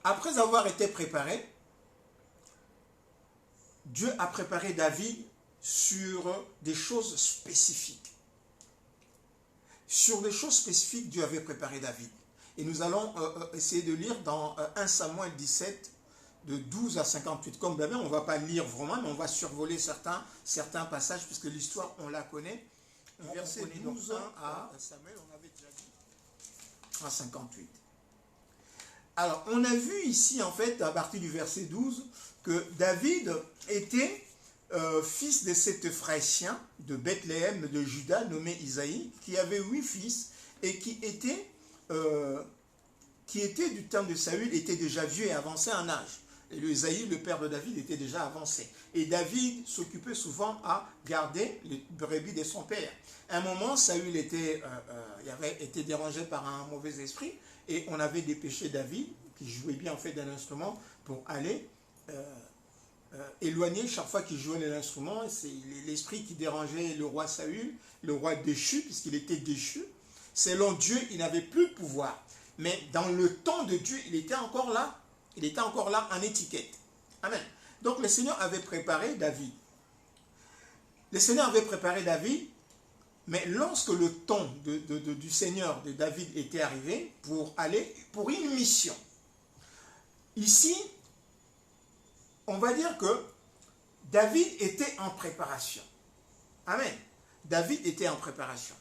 Après avoir été préparé, Dieu a préparé David sur des choses spécifiques. Sur des choses spécifiques, Dieu avait préparé David. Et nous allons essayer de lire dans 1 Samuel 17, de 12 à 58. Comme d'habitude, on ne va pas lire vraiment, mais on va survoler certains passages, puisque l'histoire, on la connaît. Verset 12 à Samuel, on avait déjà dit, à 58. Alors, on a vu ici, en fait, à partir du verset 12, que David était fils de cet Ephraïen de Bethléem de Juda, nommé Isaïe, qui avait 8 fils, et qui était du temps de Saül, était déjà vieux et avancé en âge. Et le Isaïe, le père de David, était déjà avancé. Et David s'occupait souvent à garder les brebis de son père. À un moment, Saül avait été dérangé par un mauvais esprit, et on avait dépêché David, qui jouait bien en fait d'un instrument, pour aller éloigner chaque fois qu'il jouait l'instrument. C'est l'esprit qui dérangeait le roi Saül, le roi déchu, puisqu'il était déchu. Selon Dieu, il n'avait plus de pouvoir. Mais dans le temps de Dieu, il était encore là. Il était encore là en étiquette. Amen. Donc le Seigneur avait préparé David. Le Seigneur avait préparé David, mais lorsque le temps du Seigneur, de David, était arrivé pour aller pour une mission, ici, on va dire que David était en préparation. Amen. David était en préparation.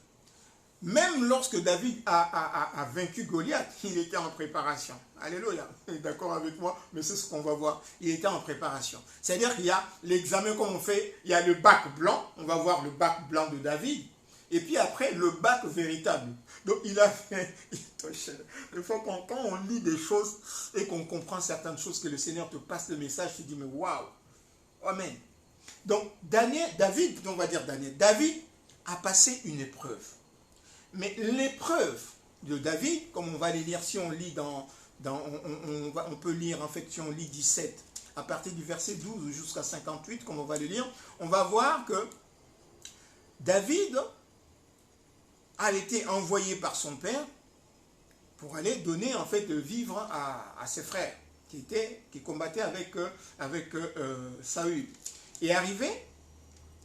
Même lorsque David a vaincu Goliath, il était en préparation. Alléluia. D'accord avec moi, mais c'est ce qu'on va voir. Il était en préparation. C'est-à-dire qu'il y a l'examen qu'on fait, il y a le bac blanc, on va voir le bac blanc de David, et puis après le bac véritable. Donc il a fait... Des fois quand on lit des choses et qu'on comprend certaines choses, que le Seigneur te passe le message, tu te dis mais waouh. Amen. Donc David a passé une épreuve. Mais l'épreuve de David, comme on va les lire, si on lit on peut lire en fait, si on lit 17, à partir du verset 12 jusqu'à 58, comme on va le lire, on va voir que David a été envoyé par son père pour aller donner en fait de vivre à ses frères qui combattaient avec Saül. Et arrivé,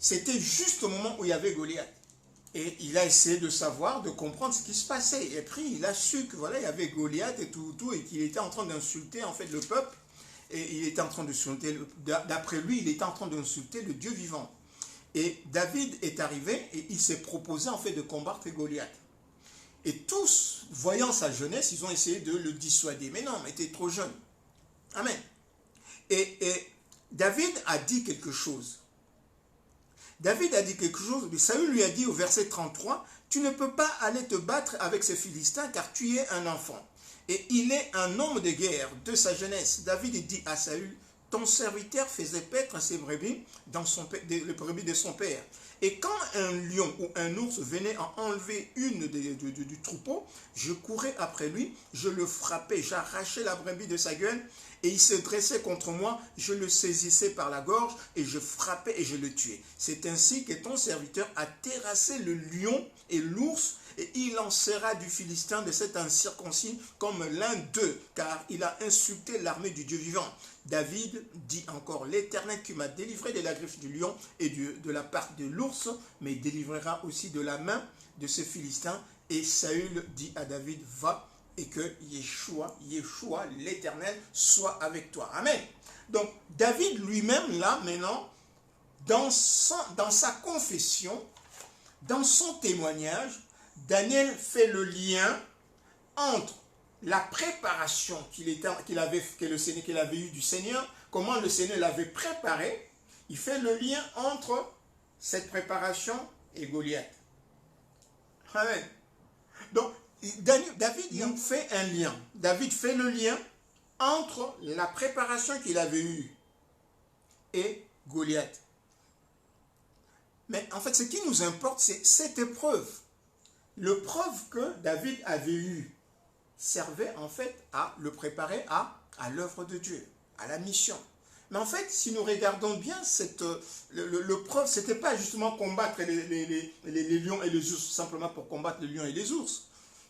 c'était juste au moment où il y avait Goliath. Et il a essayé de savoir, de comprendre ce qui se passait. Et puis il a su que voilà, il y avait Goliath et tout, et qu'il était en train d'insulter en fait le peuple. Et il était en train d'insulter, d'après lui, il était en train d'insulter le Dieu vivant. Et David est arrivé et il s'est proposé en fait de combattre Goliath. Et tous, voyant sa jeunesse, ils ont essayé de le dissuader. Mais non, mais t'es trop jeune. Amen. Et David a dit quelque chose. David a dit quelque chose, Saül lui a dit au verset 33, « Tu ne peux pas aller te battre avec ces Philistins car tu es un enfant. » Et il est un homme de guerre de sa jeunesse. David dit à Saül, « Ton serviteur faisait paître ses brebis dans les brebis de son père. Et quand un lion ou un ours venait en enlever une du troupeau, je courais après lui, je le frappais, j'arrachais la brebis de sa gueule, et il se dressait contre moi, je le saisissais par la gorge, et je frappais et je le tuais. C'est ainsi que ton serviteur a terrassé le lion et l'ours, et il lancera du Philistin de cet incirconcis comme l'un d'eux, car il a insulté l'armée du Dieu vivant. » David dit encore, « L'Éternel qui m'a délivré de la griffe du lion et de la part de l'ours, mais délivrera aussi de la main de ce Philistin. » Et Saül dit à David, « Va, et que Yeshua, l'Éternel, soit avec toi. » Amen. Donc, David lui-même, là, maintenant, dans sa confession, dans son témoignage, Daniel fait le lien entre la préparation qu'il avait eue du Seigneur, comment le Seigneur l'avait préparé. Il fait le lien entre cette préparation et Goliath. Amen. Donc, David fait un lien. David fait le lien entre la préparation qu'il avait eue et Goliath. Mais en fait, ce qui nous importe, c'est cette épreuve. L'épreuve que David avait eue servait en fait à le préparer à l'œuvre de Dieu, à la mission. Mais en fait, si nous regardons bien, l'épreuve, ce n'était pas justement combattre les lions et les ours, simplement pour combattre les lions et les ours.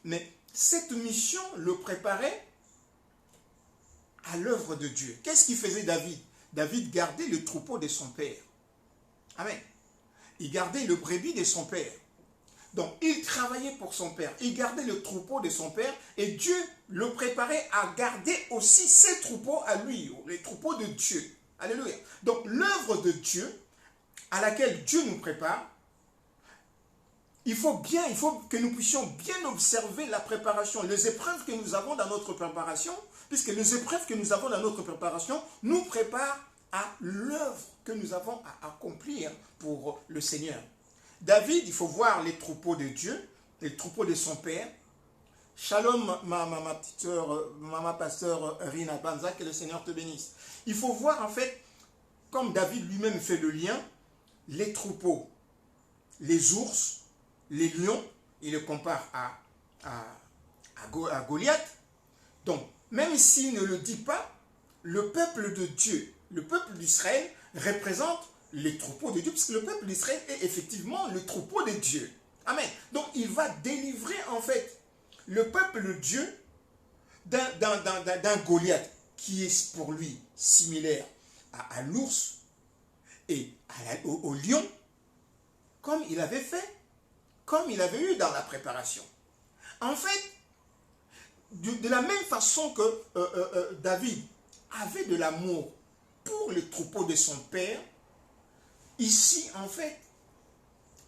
Mais cette mission le préparait à l'œuvre de Dieu. Qu'est-ce qu'il faisait David? David gardait le troupeau de son père. Amen. Il gardait le brebis de son père. Donc, il travaillait pour son père. Il gardait le troupeau de son père et Dieu le préparait à garder aussi ses troupeaux à lui, les troupeaux de Dieu. Alléluia. Donc, l'œuvre de Dieu à laquelle Dieu nous prépare, il faut que nous puissions bien observer la préparation, les épreuves que nous avons dans notre préparation, puisque les épreuves que nous avons dans notre préparation nous préparent à l'œuvre que nous avons à accomplir pour le Seigneur. David, il faut voir les troupeaux de Dieu, les troupeaux de son père. Shalom, ma petite soeur, ma pasteur Rina Banza, que le Seigneur te bénisse. Il faut voir en fait, comme David lui-même fait le lien, les troupeaux, les ours, les lions, il le compare à Goliath. Donc, même s'il ne le dit pas, le peuple de Dieu, le peuple d'Israël représente les troupeaux de Dieu, puisque le peuple d'Israël est effectivement le troupeau de Dieu. Amen. Donc, il va délivrer en fait le peuple de Dieu d'un Goliath qui est pour lui similaire à l'ours et au lion, comme il avait fait, comme il avait eu dans la préparation. En fait, de la même façon que David avait de l'amour pour le troupeau de son père, ici, en fait,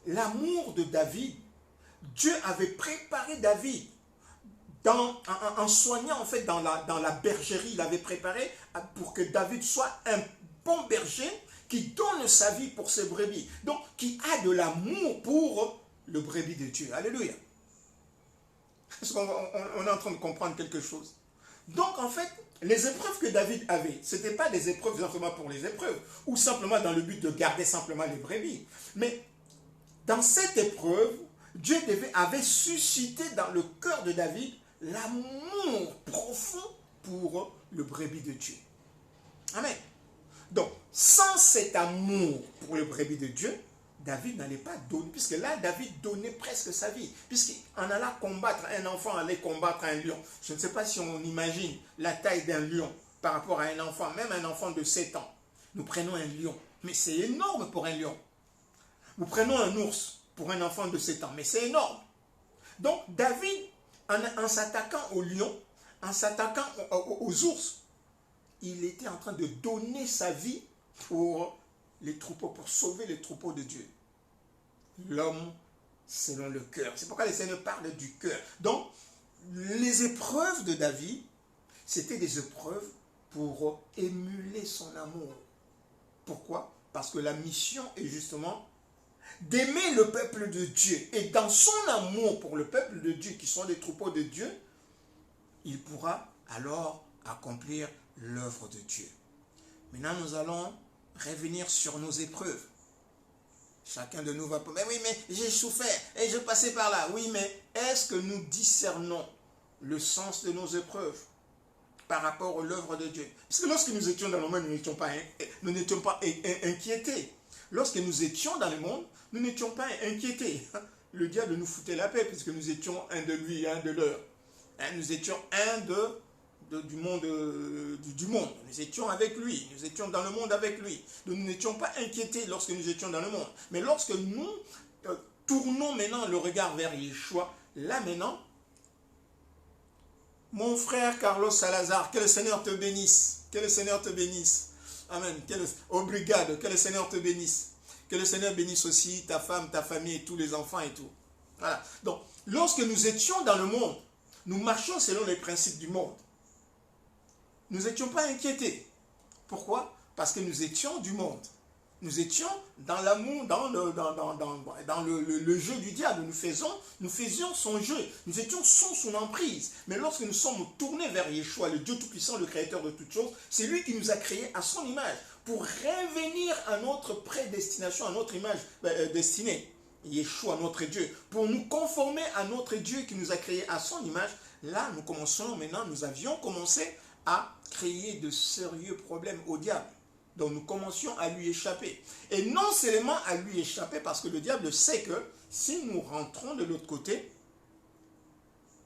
l'amour de David, Dieu avait préparé David en soignant, en fait, dans la bergerie, il avait préparé pour que David soit un bon berger qui donne sa vie pour ses brebis. Donc, qui a de l'amour pour le brebis de Dieu. Alléluia. Est-ce qu'on est en train de comprendre quelque chose? Donc, en fait, les épreuves que David avait, ce n'étaient pas des épreuves simplement pour les épreuves, ou simplement dans le but de garder simplement les brebis. Mais dans cette épreuve, Dieu avait suscité dans le cœur de David l'amour profond pour le brebis de Dieu. Amen. Donc, sans cet amour pour le brebis de Dieu, David n'allait pas donner, puisque là, David donnait presque sa vie, puisqu'en allant combattre, un enfant allait combattre un lion. Je ne sais pas si on imagine la taille d'un lion par rapport à un enfant, même un enfant de 7 ans. Nous prenons un lion, mais c'est énorme pour un lion. Nous prenons un ours pour un enfant de 7 ans, mais c'est énorme. Donc, David, en s'attaquant aux lions, en s'attaquant aux ours, il était en train de donner sa vie pour les troupeaux, pour sauver les troupeaux de Dieu. L'homme selon le cœur. C'est pourquoi le Seigneur parle du cœur. Donc, les épreuves de David, c'était des épreuves pour émuler son amour. Pourquoi? Parce que la mission est justement d'aimer le peuple de Dieu. Et dans son amour pour le peuple de Dieu, qui sont les troupeaux de Dieu, il pourra alors accomplir l'œuvre de Dieu. Maintenant, nous allons revenir sur nos épreuves. Chacun de nous va... Mais oui, mais j'ai souffert et je passais par là. Oui, mais est-ce que nous discernons le sens de nos épreuves par rapport à l'œuvre de Dieu? Parce que lorsque nous étions dans le monde, nous n'étions pas inquiétés. Lorsque nous étions dans le monde, nous n'étions pas inquiétés. Le diable nous foutait la paix puisque nous étions un de lui et un de leur. Nous étions un du monde. Nous étions avec lui. Nous étions dans le monde avec lui. Nous n'étions pas inquiétés lorsque nous étions dans le monde. Mais lorsque nous tournons maintenant le regard vers Yeshua, là maintenant, mon frère Carlos Salazar, que le Seigneur te bénisse. Que le Seigneur te bénisse. Amen. Obrigado. Que le Seigneur te bénisse. Que le Seigneur bénisse aussi ta femme, ta famille et tous les enfants et tout. Voilà. Donc, lorsque nous étions dans le monde, nous marchions selon les principes du monde. Nous n'étions pas inquiétés. Pourquoi? Parce que nous étions du monde. Nous étions dans l'amour, dans le jeu du diable. Nous faisions son jeu. Nous étions sous son emprise. Mais lorsque nous sommes tournés vers Yeshua, le Dieu Tout-Puissant, le Créateur de toutes choses, c'est lui qui nous a créés à son image pour revenir à notre prédestination, à notre image destinée. Yeshua, notre Dieu, pour nous conformer à notre Dieu qui nous a créés à son image. Là, nous avions commencé à créer de sérieux problèmes au diable. Donc nous commencions à lui échapper. Et non seulement à lui échapper, parce que le diable sait que si nous rentrons de l'autre côté,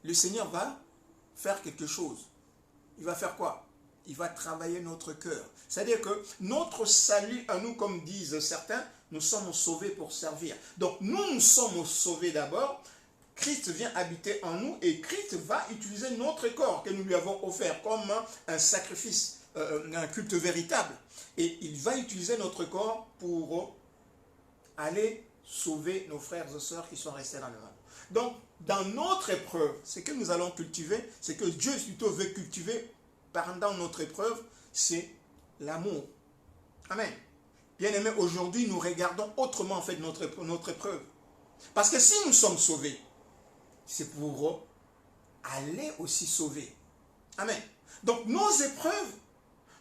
le Seigneur va faire quelque chose. Il va faire quoi? Il va travailler notre cœur. C'est-à-dire que notre salut à nous, comme disent certains, nous sommes sauvés pour servir. Donc nous sommes sauvés d'abord. Christ vient habiter en nous et Christ va utiliser notre corps que nous lui avons offert comme un sacrifice, un culte véritable. Et il va utiliser notre corps pour aller sauver nos frères et sœurs qui sont restés dans le monde. Donc, dans notre épreuve, ce que nous allons cultiver, c'est que Dieu plutôt veut cultiver pendant notre épreuve, c'est l'amour. Amen. Bien-aimés, aujourd'hui, nous regardons autrement en fait notre épreuve. Parce que si nous sommes sauvés, c'est pour aller aussi sauver. Amen. Donc, nos épreuves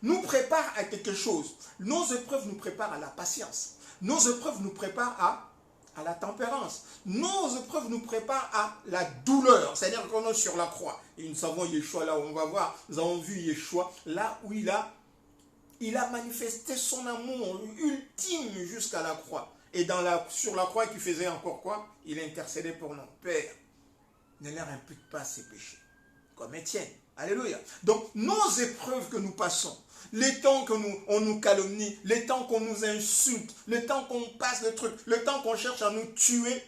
nous préparent à quelque chose. Nos épreuves nous préparent à la patience. Nos épreuves nous préparent à la tempérance. Nos épreuves nous préparent à la douleur. C'est-à-dire qu'on est sur la croix. Et nous savons Yeshua, là où on va voir, nous avons vu Yeshua, là où il a manifesté son amour ultime jusqu'à la croix. Et sur la croix, il faisait encore quoi? Il intercédait pour nous. Père, ne leur impute pas ses péchés. Comme Étienne. Alléluia. Donc, nos épreuves que nous passons, les temps qu'on nous calomnie, les temps qu'on nous insulte, le temps qu'on passe le truc, le temps qu'on cherche à nous tuer,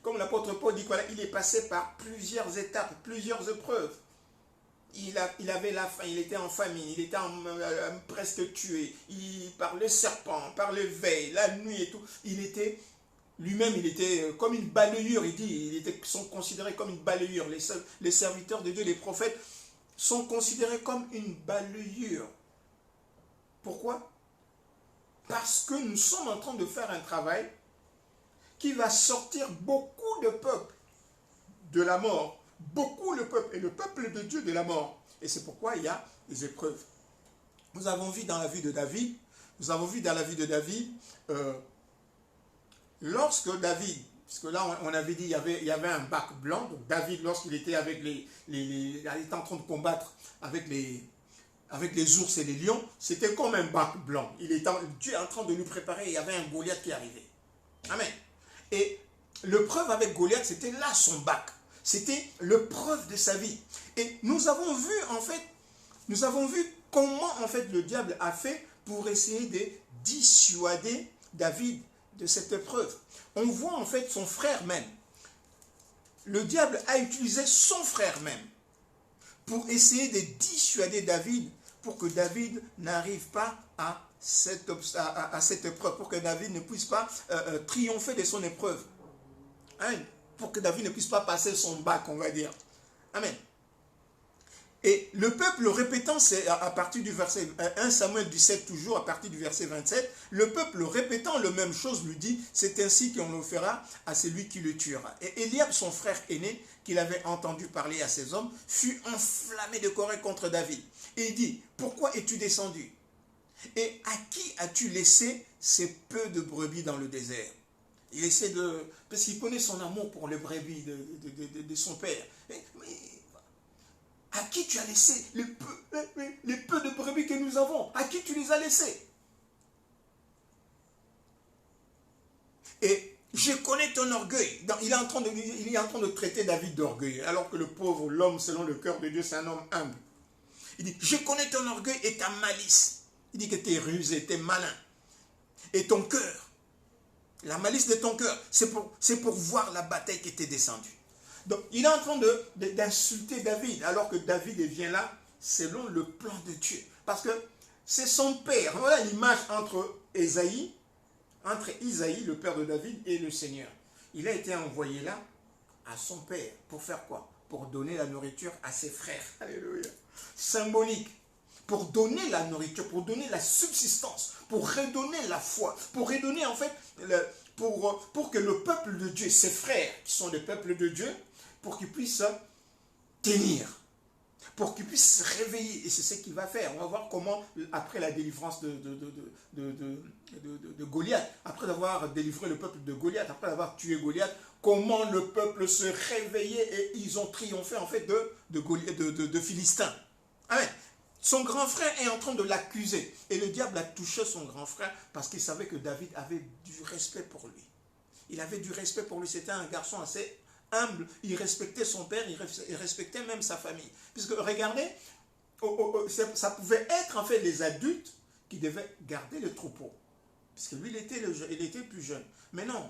comme l'apôtre Paul dit, voilà, il est passé par plusieurs étapes, plusieurs épreuves. Il avait la faim, il était en famine, il était presque tué, par le serpent, par le veille, la nuit et tout, lui-même, il était comme une balayure, sont considérés comme une balayure. Les serviteurs de Dieu, les prophètes, sont considérés comme une balayure. Pourquoi? Parce que nous sommes en train de faire un travail qui va sortir beaucoup de peuples de la mort. Beaucoup le peuple, et le peuple de Dieu de la mort. Et c'est pourquoi il y a des épreuves. Nous avons vu dans la vie de David, lorsque David, parce que là on avait dit il y avait un bac blanc, donc David lorsqu'il était avec il était en train de combattre avec les ours et les lions, c'était comme un bac blanc. Dieu est en train de lui préparer, il y avait un Goliath qui arrivait. Amen. Et le preuve avec Goliath, c'était là son bac. C'était le preuve de sa vie. Et nous avons vu comment en fait le diable a fait pour essayer de dissuader David de cette épreuve. On voit en fait son frère même. Le diable a utilisé son frère même pour essayer de dissuader David, pour que David n'arrive pas à cette épreuve, pour que David ne puisse pas triompher de son épreuve. Amen. Pour que David ne puisse pas passer son bac, on va dire. Amen. Et le peuple répétant, c'est à partir du verset 1 Samuel 17 toujours, à partir du verset 27, le peuple répétant la même chose lui dit, c'est ainsi qu'on le fera à celui qui le tuera. Et Eliab, son frère aîné, qu'il avait entendu parler à ses hommes, fut enflammé de colère contre David. Et il dit, pourquoi es-tu descendu? Et à qui as-tu laissé ces peu de brebis dans le désert? Il essaie parce qu'il connaît son amour pour les brebis de son père. Mais à qui tu as laissé les peu de brebis que nous avons? À qui tu les as laissés? Et je connais ton orgueil. Il est en train de traiter David d'orgueil, alors que le pauvre, l'homme selon le cœur de Dieu, c'est un homme humble. Il dit, je connais ton orgueil et ta malice. Il dit que tu es rusé, tu es malin. Et ton cœur, la malice de ton cœur, c'est pour voir la bataille qui était descendue. Donc, il est en train d'insulter David, alors que David vient là selon le plan de Dieu. Parce que c'est son père. Voilà l'image entre Isaïe, le père de David, et le Seigneur. Il a été envoyé là à son père. Pour faire quoi? Pour donner la nourriture à ses frères. Alléluia. Symbolique. Pour donner la nourriture, pour donner la subsistance, pour redonner la foi, pour redonner en fait, pour que le peuple de Dieu, ses frères qui sont le peuple de Dieu, pour qu'ils puissent tenir, pour qu'ils puissent se réveiller. Et c'est ce qu'il va faire. On va voir comment, après la délivrance de Goliath, après avoir délivré le peuple de Goliath, après avoir tué Goliath, comment le peuple se réveillait et ils ont triomphé en fait de Philistins. Amen. Son grand frère est en train de l'accuser. Et le diable a touché son grand frère parce qu'il savait que David avait du respect pour lui. Il avait du respect pour lui. C'était un garçon assez humble. Il respectait son père, il respectait même sa famille. Puisque regardez, ça pouvait être en fait les adultes qui devaient garder le troupeau. Parce que lui, il était plus jeune. Mais non,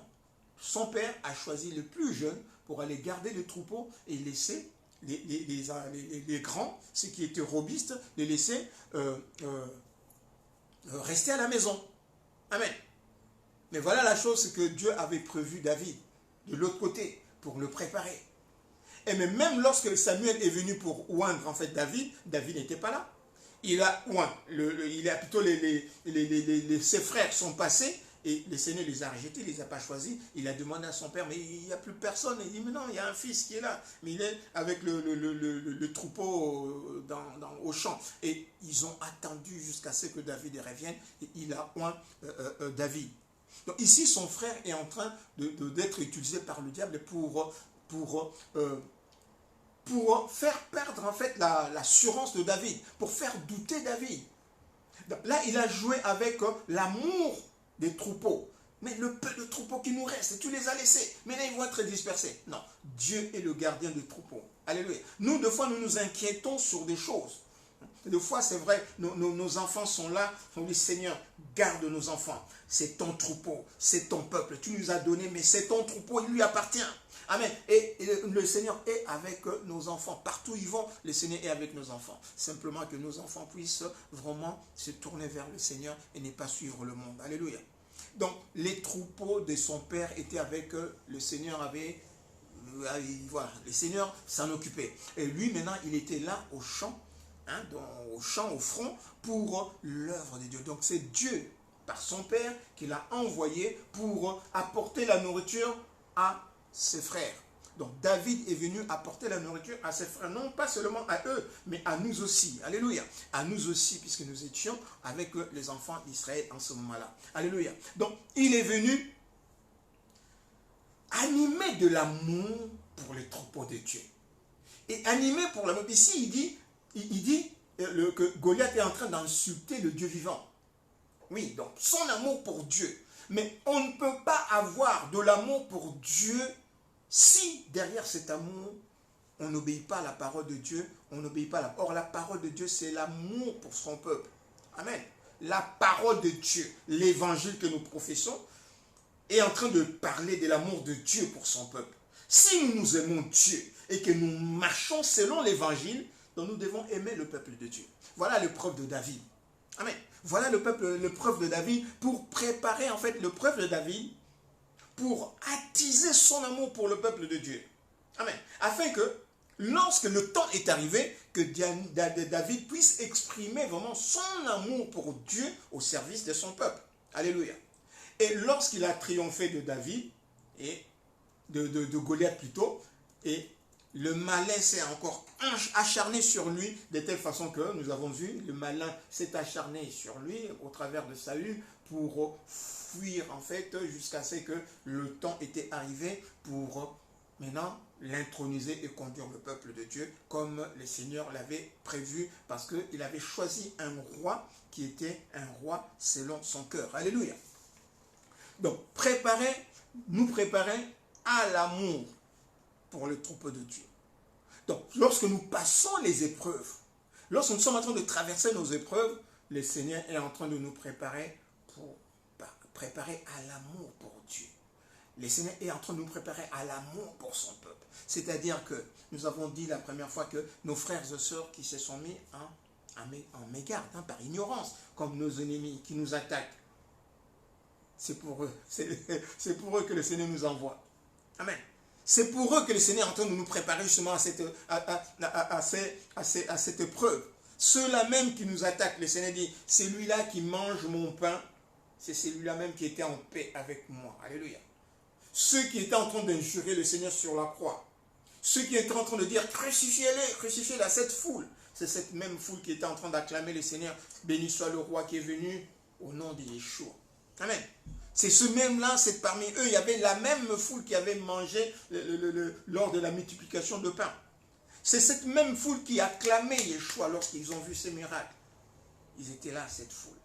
son père a choisi le plus jeune pour aller garder le troupeau et laisser les grands, ceux qui étaient robustes, les laisser rester à la maison. Amen. Mais voilà la chose que Dieu avait prévu David, de l'autre côté, pour le préparer. Et même lorsque Samuel est venu pour oindre en fait David, David n'était pas là. Il a oint, plutôt ses frères sont passés et le Seigneur les a rejetés, il ne les a pas choisis. Il a demandé à son père, mais il n'y a plus personne. Il dit, mais non, il y a un fils qui est là. Mais il est avec le troupeau au champ. Et ils ont attendu jusqu'à ce que David revienne et il a oint David. Donc ici, son frère est en train d'être utilisé par le diable pour faire perdre en fait l'assurance de David, pour faire douter David. Donc, là, il a joué avec l'amour des troupeaux. Mais le peu de troupeaux qui nous reste, tu les as laissés. Mais là, ils vont être dispersés. Non, Dieu est le gardien des troupeaux. Alléluia. Nous, des fois, nous nous inquiétons sur des choses. Des fois, c'est vrai, nos enfants sont là. On dit, Seigneur, garde nos enfants. C'est ton troupeau, c'est ton peuple. Tu nous as donné, mais c'est ton troupeau, il lui appartient. Amen. Et le Seigneur est avec nos enfants. Partout où ils vont, le Seigneur est avec nos enfants. Simplement que nos enfants puissent vraiment se tourner vers le Seigneur et ne pas suivre le monde. Alléluia. Donc, les troupeaux de son père étaient avec le Seigneur avait... voilà, le Seigneur s'en occupait. Et lui, maintenant, il était là au champ, au front, pour l'œuvre de Dieu. Donc, c'est Dieu, par son père, qui l'a envoyé pour apporter la nourriture à ses frères. Donc David est venu apporter la nourriture à ses frères, non pas seulement à eux, mais à nous aussi. Alléluia. À nous aussi, puisque nous étions avec les enfants d'Israël en ce moment-là. Alléluia. Donc il est venu animé de l'amour pour les troupeaux de Dieu. Et animé pour l'amour. Ici, il dit que Goliath est en train d'insulter le Dieu vivant. Oui, donc son amour pour Dieu. Mais on ne peut pas avoir de l'amour pour Dieu si derrière cet amour, on n'obéit pas à la parole de Dieu, on n'obéit pas à la... Or, la parole de Dieu, c'est l'amour pour son peuple. Amen. La parole de Dieu, l'évangile que nous professons, est en train de parler de l'amour de Dieu pour son peuple. Si nous aimons Dieu et que nous marchons selon l'évangile, donc nous devons aimer le peuple de Dieu. Voilà l'épreuve de David. Amen. Voilà l'épreuve de David pour préparer en fait l'épreuve de David pour attiser son amour pour le peuple de Dieu. Amen. Afin que, lorsque le temps est arrivé, que David puisse exprimer vraiment son amour pour Dieu au service de son peuple. Alléluia. Et lorsqu'il a triomphé de David, et de Goliath plutôt, et le malin s'est encore acharné sur lui, de telle façon que, nous avons vu, le malin s'est acharné sur lui au travers de Saül pour fuir en fait jusqu'à ce que le temps était arrivé pour maintenant l'introniser et conduire le peuple de Dieu comme le Seigneur l'avait prévu parce qu'il avait choisi un roi qui était un roi selon son cœur. Alléluia. Donc nous préparer à l'amour pour le troupeau de Dieu. Donc lorsque nous passons les épreuves, lorsque nous sommes en train de traverser nos épreuves, le Seigneur est en train de nous préparer à l'amour pour Dieu. Le Seigneur est en train de nous préparer à l'amour pour son peuple. C'est-à-dire que nous avons dit la première fois que nos frères et sœurs qui se sont mis en mégarde, par ignorance, comme nos ennemis qui nous attaquent, c'est pour eux que le Seigneur nous envoie. Amen. C'est pour eux que le Seigneur est en train de nous préparer justement à cette épreuve. Ceux-là même qui nous attaquent, le Seigneur dit, celui-là qui mange mon pain, c'est celui-là même qui était en paix avec moi. Alléluia. Ceux qui étaient en train d'injurer le Seigneur sur la croix, ceux qui étaient en train de dire, crucifiez-les à cette foule, c'est cette même foule qui était en train d'acclamer le Seigneur, béni soit le roi qui est venu au nom de Yeshua. Amen. C'est ce même-là, c'est parmi eux, il y avait la même foule qui avait mangé lors de la multiplication de pain. C'est cette même foule qui a acclamé Yeshua lorsqu'ils ont vu ces miracles. Ils étaient là, cette foule.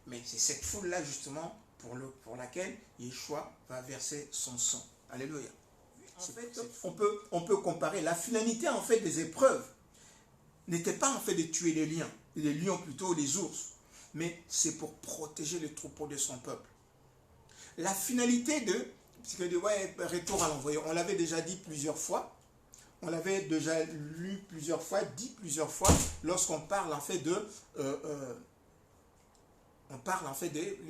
Mais c'est cette foule-là, justement, pour laquelle Yeshua va verser son sang. Alléluia. En fait, on peut comparer la finalité, en fait, des épreuves n'était pas en fait de tuer les lions plutôt, les ours, mais c'est pour protéger les troupeaux de son peuple. La finalité de, parce que ouais, retour à l'envoyé, on l'avait déjà dit plusieurs fois, on l'avait déjà lu plusieurs fois, dit plusieurs fois, lorsqu'on parle en fait du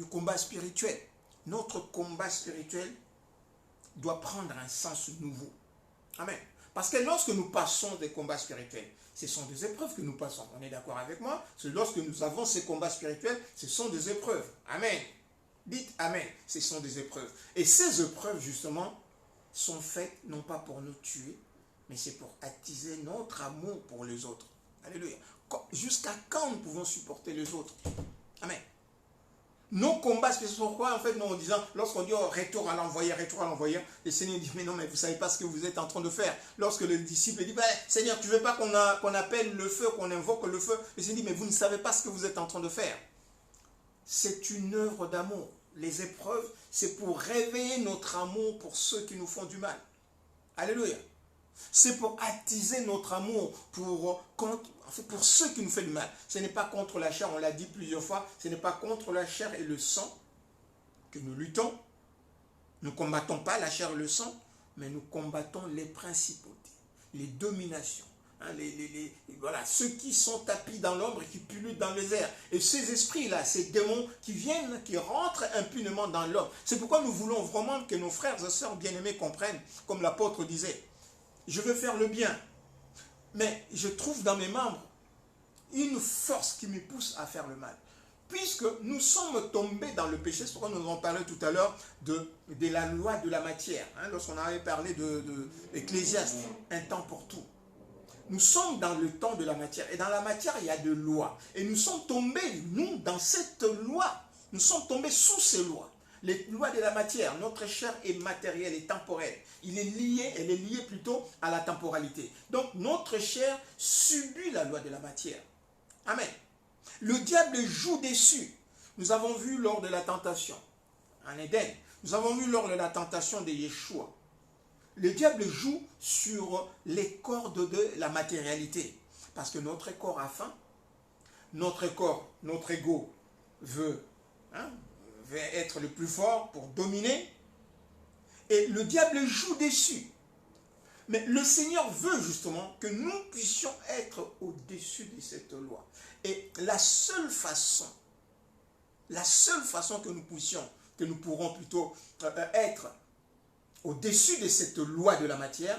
combat spirituel. Notre combat spirituel doit prendre un sens nouveau. Amen. Parce que lorsque nous passons des combats spirituels, ce sont des épreuves que nous passons. On est d'accord avec moi? Lorsque nous avons ces combats spirituels, ce sont des épreuves. Amen. Dites Amen. Ce sont des épreuves. Et ces épreuves, justement, sont faites non pas pour nous tuer, mais c'est pour attiser notre amour pour les autres. Alléluia. Jusqu'à quand nous pouvons supporter les autres? Amen. Nos combats, c'est pourquoi, en fait, nous, en disant, lorsqu'on dit oh, retour à l'envoyé, le Seigneur dit, mais non, mais vous ne savez pas ce que vous êtes en train de faire. Lorsque le disciple dit, Seigneur, tu ne veux pas qu'on appelle le feu, qu'on invoque le feu, le Seigneur dit, mais vous ne savez pas ce que vous êtes en train de faire. C'est une œuvre d'amour. Les épreuves, c'est pour réveiller notre amour pour ceux qui nous font du mal. Alléluia. C'est pour attiser notre amour pour ceux qui nous font du mal. Ce n'est pas contre la chair, on l'a dit plusieurs fois, ce n'est pas contre la chair et le sang que nous luttons. Nous ne combattons pas la chair et le sang, mais nous combattons les principautés, les dominations. Voilà, ceux qui sont tapis dans l'ombre et qui pullulent dans les airs. Et ces esprits-là, ces démons qui viennent, qui rentrent impunément dans l'homme. C'est pourquoi nous voulons vraiment que nos frères et sœurs bien-aimés comprennent, comme l'apôtre disait, je veux faire le bien, mais je trouve dans mes membres une force qui me pousse à faire le mal. Puisque nous sommes tombés dans le péché, c'est pourquoi nous avons parlé tout à l'heure de la loi de la matière, lorsqu'on avait parlé de Ecclésiaste, un temps pour tout. Nous sommes dans le temps de la matière, et dans la matière, il y a des lois. Et nous sommes tombés, nous, dans cette loi, nous sommes tombés sous ces lois. Les lois de la matière, notre chair est matérielle et temporelle. Elle est liée plutôt à la temporalité. Donc notre chair subit la loi de la matière. Amen. Le diable joue dessus. Nous avons vu lors de la tentation en Éden. Nous avons vu lors de la tentation de Yeshua. Le diable joue sur les cordes de la matérialité. Parce que notre corps a faim. Notre ego veut être le plus fort pour dominer. Et le diable joue dessus. Mais le Seigneur veut justement que nous puissions être au-dessus de cette loi. Et la seule façon que nous pourrons plutôt être au-dessus de cette loi de la matière,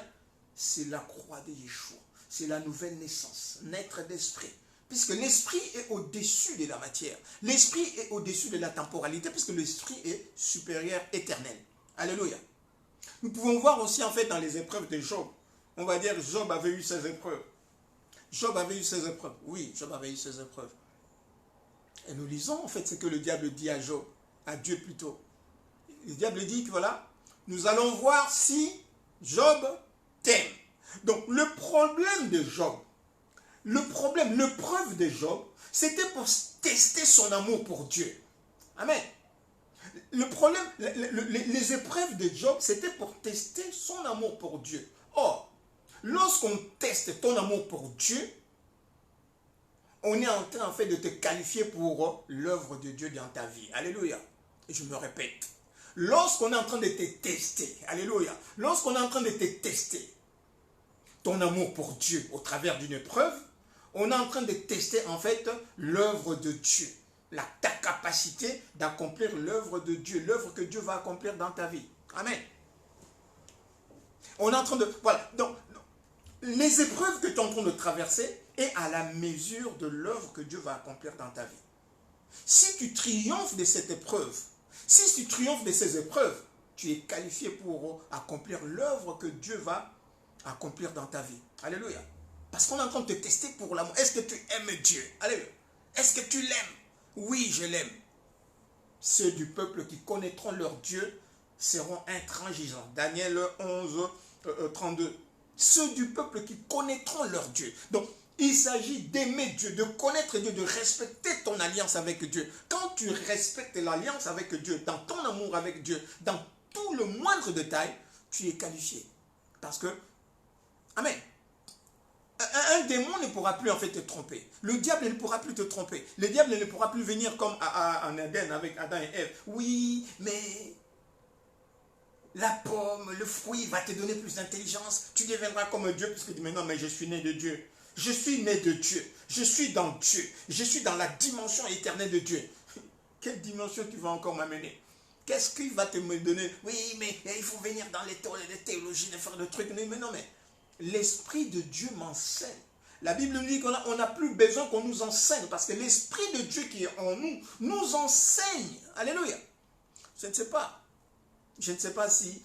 c'est la croix de Yeshua. C'est la nouvelle naissance, naître d'esprit. Puisque l'esprit est au-dessus de la matière. L'esprit est au-dessus de la temporalité, puisque l'esprit est supérieur, éternel. Alléluia. Nous pouvons voir aussi en fait dans les épreuves de Job. On va dire Job avait eu ses épreuves. Job avait eu ses épreuves. Oui, Job avait eu ses épreuves. Et nous lisons en fait ce que le diable dit à Job, à Dieu plutôt. Le diable dit que voilà, nous allons voir si Job t'aime. Donc le problème de Job, l'épreuve de Job, c'était pour tester son amour pour Dieu. Amen. Le problème, les épreuves de Job, c'était pour tester son amour pour Dieu. Or, lorsqu'on teste ton amour pour Dieu, on est en train en fait de te qualifier pour l'œuvre de Dieu dans ta vie. Alléluia. Et je me répète. Lorsqu'on est en train de te tester, alléluia, lorsqu'on est en train de te tester ton amour pour Dieu au travers d'une épreuve, on est en train de tester en fait l'œuvre de Dieu. Ta capacité d'accomplir l'œuvre de Dieu, l'œuvre que Dieu va accomplir dans ta vie. Amen. On est en train de... Voilà. Donc, les épreuves que tu es en train de traverser est à la mesure de l'œuvre que Dieu va accomplir dans ta vie. Si tu triomphes de cette épreuve, si tu triomphes de ces épreuves, tu es qualifié pour accomplir l'œuvre que Dieu va accomplir dans ta vie. Alléluia. Parce qu'on est en train de te tester pour l'amour. Est-ce que tu aimes Dieu? Alléluia. Est-ce que tu l'aimes? Oui, je l'aime. Ceux du peuple qui connaîtront leur Dieu seront intransigeants. Daniel 11, 32. Ceux du peuple qui connaîtront leur Dieu. Donc, il s'agit d'aimer Dieu, de connaître Dieu, de respecter ton alliance avec Dieu. Quand tu respectes l'alliance avec Dieu, dans ton amour avec Dieu, dans tout le moindre détail, tu es qualifié. Parce que, Amen. Un démon ne pourra plus en fait te tromper. Le diable ne pourra plus te tromper. Le diable ne pourra plus venir comme en Éden avec Adam et Ève. Oui, mais la pomme, le fruit va te donner plus d'intelligence. Tu deviendras comme Dieu puisque tu dis mais non, mais je suis né de Dieu. Je suis né de Dieu. Je suis dans Dieu. Je suis dans la dimension éternelle de Dieu. Quelle dimension tu vas encore m'amener? Qu'est-ce qu'il va te me donner? Oui, mais il faut venir dans les théologies, de faire le truc. Mais non, mais l'Esprit de Dieu m'enseigne. La Bible nous dit qu'on n'a plus besoin qu'on nous enseigne parce que l'Esprit de Dieu qui est en nous nous enseigne. Alléluia. Je ne sais pas. Je ne sais pas si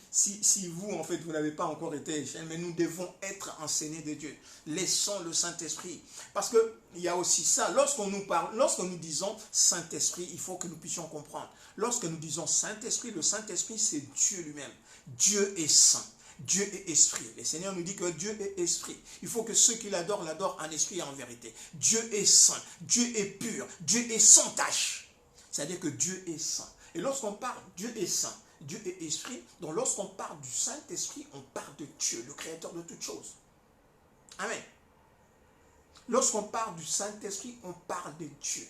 vous, en fait, vous n'avez pas encore été, mais nous devons être enseignés de Dieu. Laissons le Saint-Esprit. Parce qu'il y a aussi ça. Lorsqu'on nous parle, lorsque nous disons Saint-Esprit, il faut que nous puissions comprendre. Lorsque nous disons Saint-Esprit, le Saint-Esprit, c'est Dieu lui-même. Dieu est saint. Dieu est esprit. Le Seigneur nous dit que Dieu est esprit. Il faut que ceux qui l'adorent, l'adorent en esprit et en vérité. Dieu est saint. Dieu est pur. Dieu est sans tache. C'est-à-dire que Dieu est saint. Et lorsqu'on parle, Dieu est saint. Dieu est esprit. Donc lorsqu'on parle du Saint-Esprit, on parle de Dieu, le créateur de toutes choses. Amen. Lorsqu'on parle du Saint-Esprit, on parle de Dieu,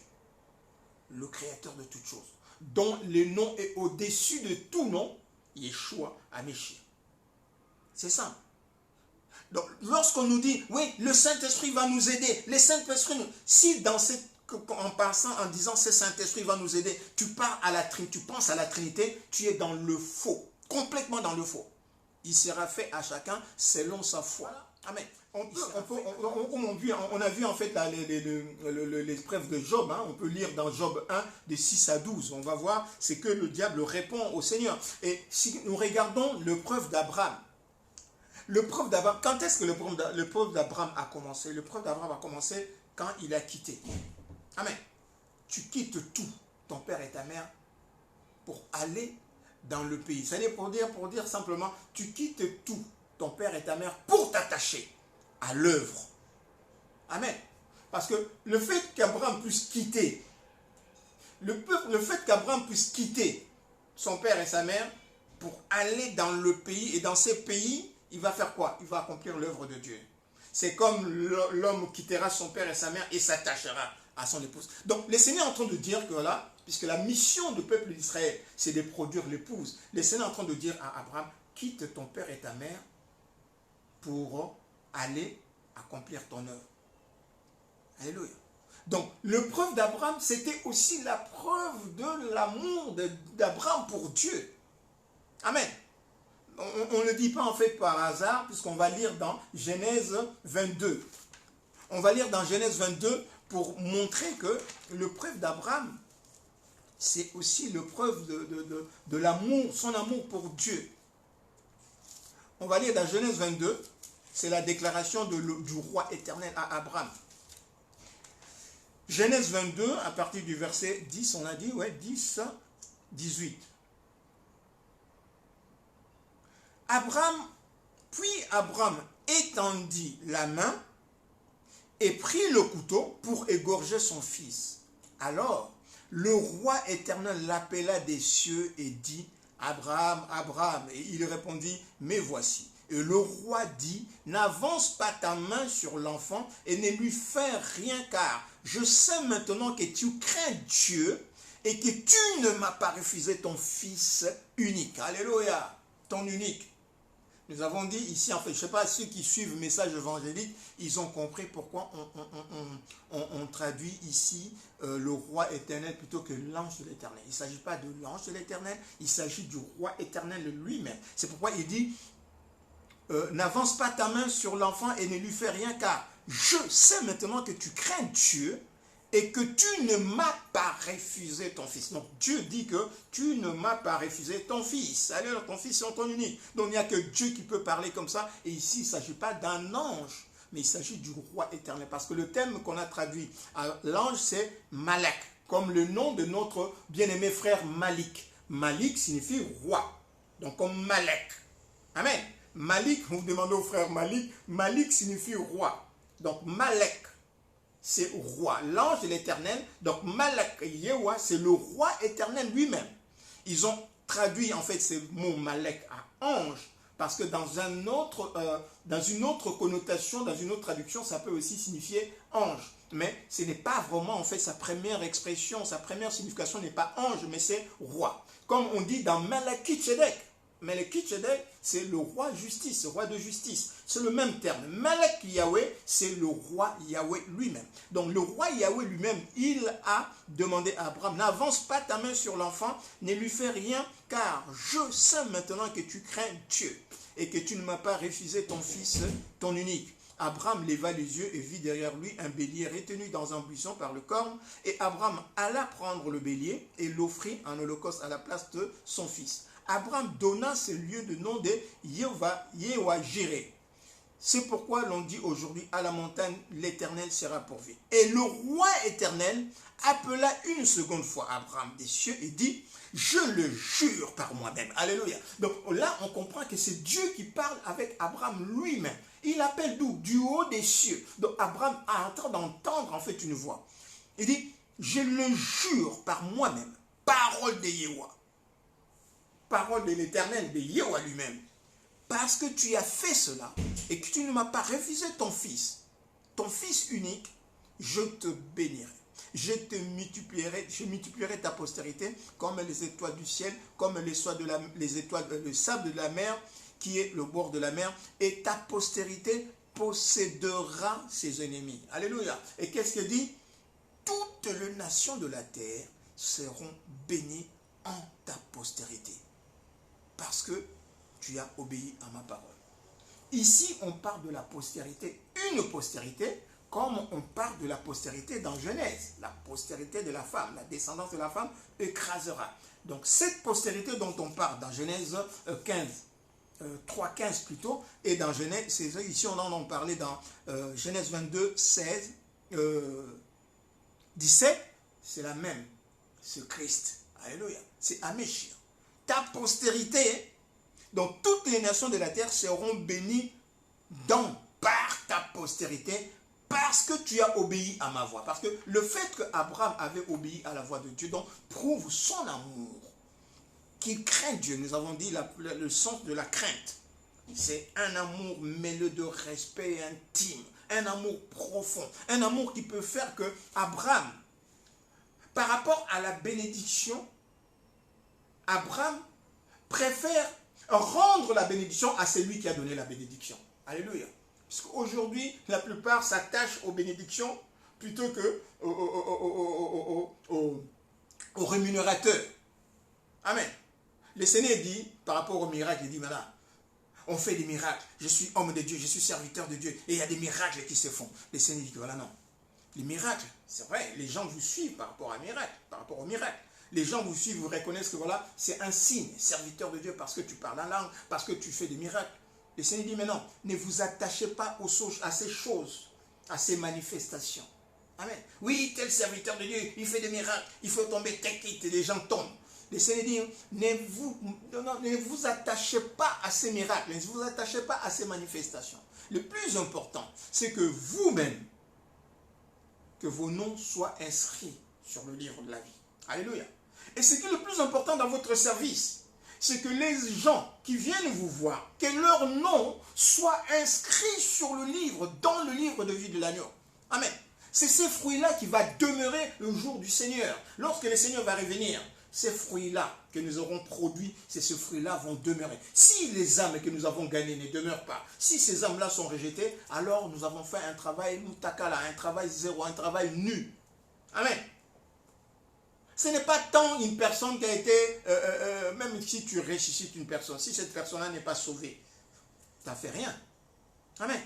le créateur de toutes choses, dont le nom est au-dessus de tout nom, Yeshua HaMashiach. C'est ça. Donc lorsqu'on nous dit, oui, le Saint-Esprit va nous aider, le Saint-Esprit, si dans cette en passant, en disant ce Saint-Esprit va nous aider, tu pars à la Trinité, tu penses à la Trinité, tu es dans le faux, complètement dans le faux. Il sera fait à chacun selon sa foi. Amen. On a vu en fait l'épreuve de Job, hein, on peut lire dans Job 1, de 6 à 12, on va voir, c'est que le diable répond au Seigneur. Et si nous regardons l'épreuve d'Abraham, quand est-ce que l'épreuve d'Abraham a commencé? L'épreuve d'Abraham a commencé quand il a quitté. Amen. Tu quittes tout, ton père et ta mère, pour aller dans le pays. C'est-à-dire pour dire simplement, tu quittes tout, ton père et ta mère, pour t'attacher à l'œuvre. Amen. Parce que le fait qu'Abraham puisse quitter, le fait qu'Abraham puisse quitter son père et sa mère pour aller dans le pays, et dans ces pays, il va faire quoi? Il va accomplir l'œuvre de Dieu. C'est comme l'homme quittera son père et sa mère et s'attachera à son épouse. Donc, le Seigneur est en train de dire que là, puisque la mission du peuple d'Israël, c'est de produire l'épouse, le Seigneur est en train de dire à Abraham, quitte ton père et ta mère pour aller accomplir ton œuvre. Alléluia. Donc, l'épreuve d'Abraham, c'était aussi la preuve de l'amour d'Abraham pour Dieu. Amen. On ne le dit pas en fait par hasard, puisqu'on va lire dans Genèse 22. On va lire dans Genèse 22 pour montrer que l'épreuve d'Abraham, c'est aussi l'épreuve de l'amour, son amour pour Dieu. On va lire dans Genèse 22, c'est la déclaration du roi éternel à Abraham. Genèse 22, à partir du verset 10, on a dit, ouais, 10, 18. Puis Abraham étendit la main et prit le couteau pour égorger son fils. Alors, le roi éternel l'appela des cieux et dit, Abraham, Abraham. Et il répondit, mais voici. Et le roi dit, n'avance pas ta main sur l'enfant et ne lui fais rien, car je sais maintenant que tu crains Dieu et que tu ne m'as pas refusé ton fils unique. Alléluia, ton unique. Nous avons dit ici, en fait, je ne sais pas, ceux qui suivent le message évangélique, ils ont compris pourquoi on traduit ici le roi éternel plutôt que l'ange de l'éternel. Il ne s'agit pas de l'ange de l'éternel, il s'agit du roi éternel lui-même. C'est pourquoi il dit, n'avance pas ta main sur l'enfant et ne lui fais rien, car je sais maintenant que tu crains Dieu et que tu ne m'as pas refusé ton fils. Donc Dieu dit que tu ne m'as pas refusé ton fils. Alors ton fils est ton unique. Donc il n'y a que Dieu qui peut parler comme ça. Et ici, il ne s'agit pas d'un ange, mais il s'agit du roi éternel. Parce que le thème qu'on a traduit à l'ange, c'est Malak, comme le nom de notre bien-aimé frère Malik. Malik signifie roi. Donc comme Malek. Amen. Malik, vous demandez au frère Malik, Malik signifie roi. Donc Malek, c'est roi, l'ange de l'éternel. Donc Malak Yehoua, c'est le roi éternel lui-même. Ils ont traduit en fait ce mot Malek à ange parce que dans une autre connotation, dans une autre traduction, ça peut aussi signifier ange. Mais ce n'est pas vraiment, en fait, sa première expression, sa première signification n'est pas ange, mais c'est roi. Comme on dit dans Melchizedek. Melchizedek, c'est le roi justice, le roi de justice. C'est le même terme. Melech Yahweh, c'est le roi Yahweh lui-même. Donc le roi Yahweh lui-même, il a demandé à Abraham, n'avance pas ta main sur l'enfant, ne lui fais rien, car je sais maintenant que tu crains Dieu et que tu ne m'as pas refusé ton fils, ton unique. Abraham leva les yeux et vit derrière lui un bélier retenu dans un buisson par le corne. Et Abraham alla prendre le bélier et l'offrit en holocauste à la place de son fils. Abraham donna ce lieu de nom de Yahweh-Jireh. C'est pourquoi l'on dit aujourd'hui à la montagne, l'Éternel sera pourvu. Et le roi éternel appela une seconde fois Abraham des cieux et dit, je le jure par moi-même. Alléluia. Donc là, on comprend que c'est Dieu qui parle avec Abraham lui-même. Il appelle d'où? Du haut des cieux. Donc Abraham est en train d'entendre en fait une voix. Il dit, je le jure par moi-même. Parole de Yahweh. Parole de l'Éternel, de Yahweh lui-même. Parce que tu as fait cela et que tu ne m'as pas refusé ton fils unique, je te bénirai. Je multiplierai ta postérité comme les étoiles du ciel, comme les étoiles, le sable de la mer, qui est le bord de la mer, et ta postérité possédera ses ennemis. Alléluia. Et qu'est-ce qu'il dit? Toutes les nations de la terre seront bénies en ta postérité. Parce que tu as obéi à ma parole. Ici, on parle de la postérité, une postérité, comme on parle de la postérité dans Genèse. La postérité de la femme, la descendance de la femme écrasera. Donc cette postérité dont on parle dans Genèse 15, 3,15 plutôt, et dans Genèse, ici on en a parlé dans Genèse 22, 16, 17, c'est la même, c'est Christ. Alléluia, c'est Améchir. Ta postérité, donc toutes les nations de la terre seront bénies par ta postérité, parce que tu as obéi à ma voix. Parce que le fait qu'Abraham avait obéi à la voix de Dieu, donc prouve son amour, qu'il craint Dieu. Nous avons dit le sens de la crainte. C'est un amour mêlé de respect intime, un amour profond, un amour qui peut faire que Abraham, par rapport à la bénédiction, Abraham préfère rendre la bénédiction à celui qui a donné la bénédiction. Alléluia. Parce qu'aujourd'hui, la plupart s'attachent aux bénédictions plutôt qu'aux rémunérateurs. Amen. Le Seigneur dit, par rapport au miracle, il dit, voilà, on fait des miracles. Je suis homme de Dieu, je suis serviteur de Dieu. Et il y a des miracles qui se font. Le Seigneur dit que voilà, non. Les miracles, c'est vrai, les gens vous suivent par rapport à miracle, par rapport au miracle. Les gens vous suivent, vous reconnaissent que voilà, c'est un signe, serviteur de Dieu, parce que tu parles la langue, parce que tu fais des miracles. Le Seigneur dit, mais non, ne vous attachez pas à ces choses, à ces manifestations. Amen. Oui, tel serviteur de Dieu, il fait des miracles, il faut tomber tête et les gens tombent. Le Seigneur dit, ne vous attachez pas à ces miracles, ne vous attachez pas à ces manifestations. Le plus important, c'est que vous-même, que vos noms soient inscrits sur le livre de la vie. Alléluia. Et ce qui est le plus important dans votre service, c'est que les gens qui viennent vous voir, que leur nom soit inscrit sur le livre, dans le livre de vie de l'agneau. Amen. C'est ces fruits-là qui vont demeurer le jour du Seigneur. Lorsque le Seigneur va revenir, ces fruits-là que nous aurons produits, ces fruits-là vont demeurer. Si les âmes que nous avons gagnées ne demeurent pas, si ces âmes-là sont rejetées, alors nous avons fait un travail moutakala, un travail zéro, un travail nu. Amen. Ce n'est pas tant une personne qui a été, même si tu ressuscites une personne, si cette personne-là n'est pas sauvée, tu n'as fait rien. Amen.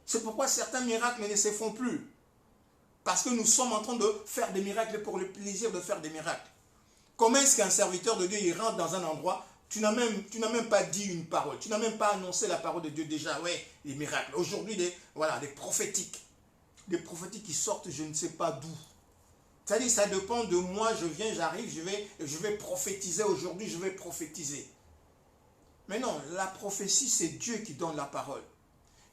C'est pourquoi certains miracles ne se font plus. Parce que nous sommes en train de faire des miracles pour le plaisir de faire des miracles. Comment est-ce qu'un serviteur de Dieu, il rentre dans un endroit, tu n'as même pas dit une parole, tu n'as même pas annoncé la parole de Dieu déjà, ouais, les miracles. Aujourd'hui, des prophétiques qui sortent je ne sais pas d'où. C'est-à-dire, ça dépend de moi, je viens, j'arrive, je vais prophétiser aujourd'hui, je vais prophétiser. Mais non, la prophétie, c'est Dieu qui donne la parole.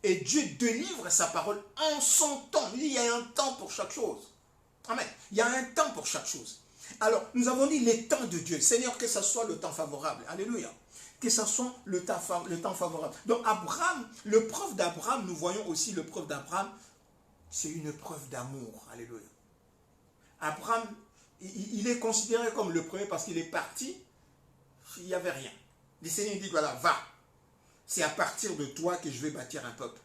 Et Dieu délivre sa parole en son temps. Il y a un temps pour chaque chose. Amen. Il y a un temps pour chaque chose. Alors, nous avons dit les temps de Dieu. Seigneur, que ce soit le temps favorable. Alléluia. que ce soit le temps favorable. Donc Abraham, le preuve d'Abraham, nous voyons aussi le preuve d'Abraham, c'est une preuve d'amour. Alléluia. Abraham, il est considéré comme le premier parce qu'il est parti, il n'y avait rien. Le Seigneur dit, voilà, va. C'est à partir de toi que je vais bâtir un peuple.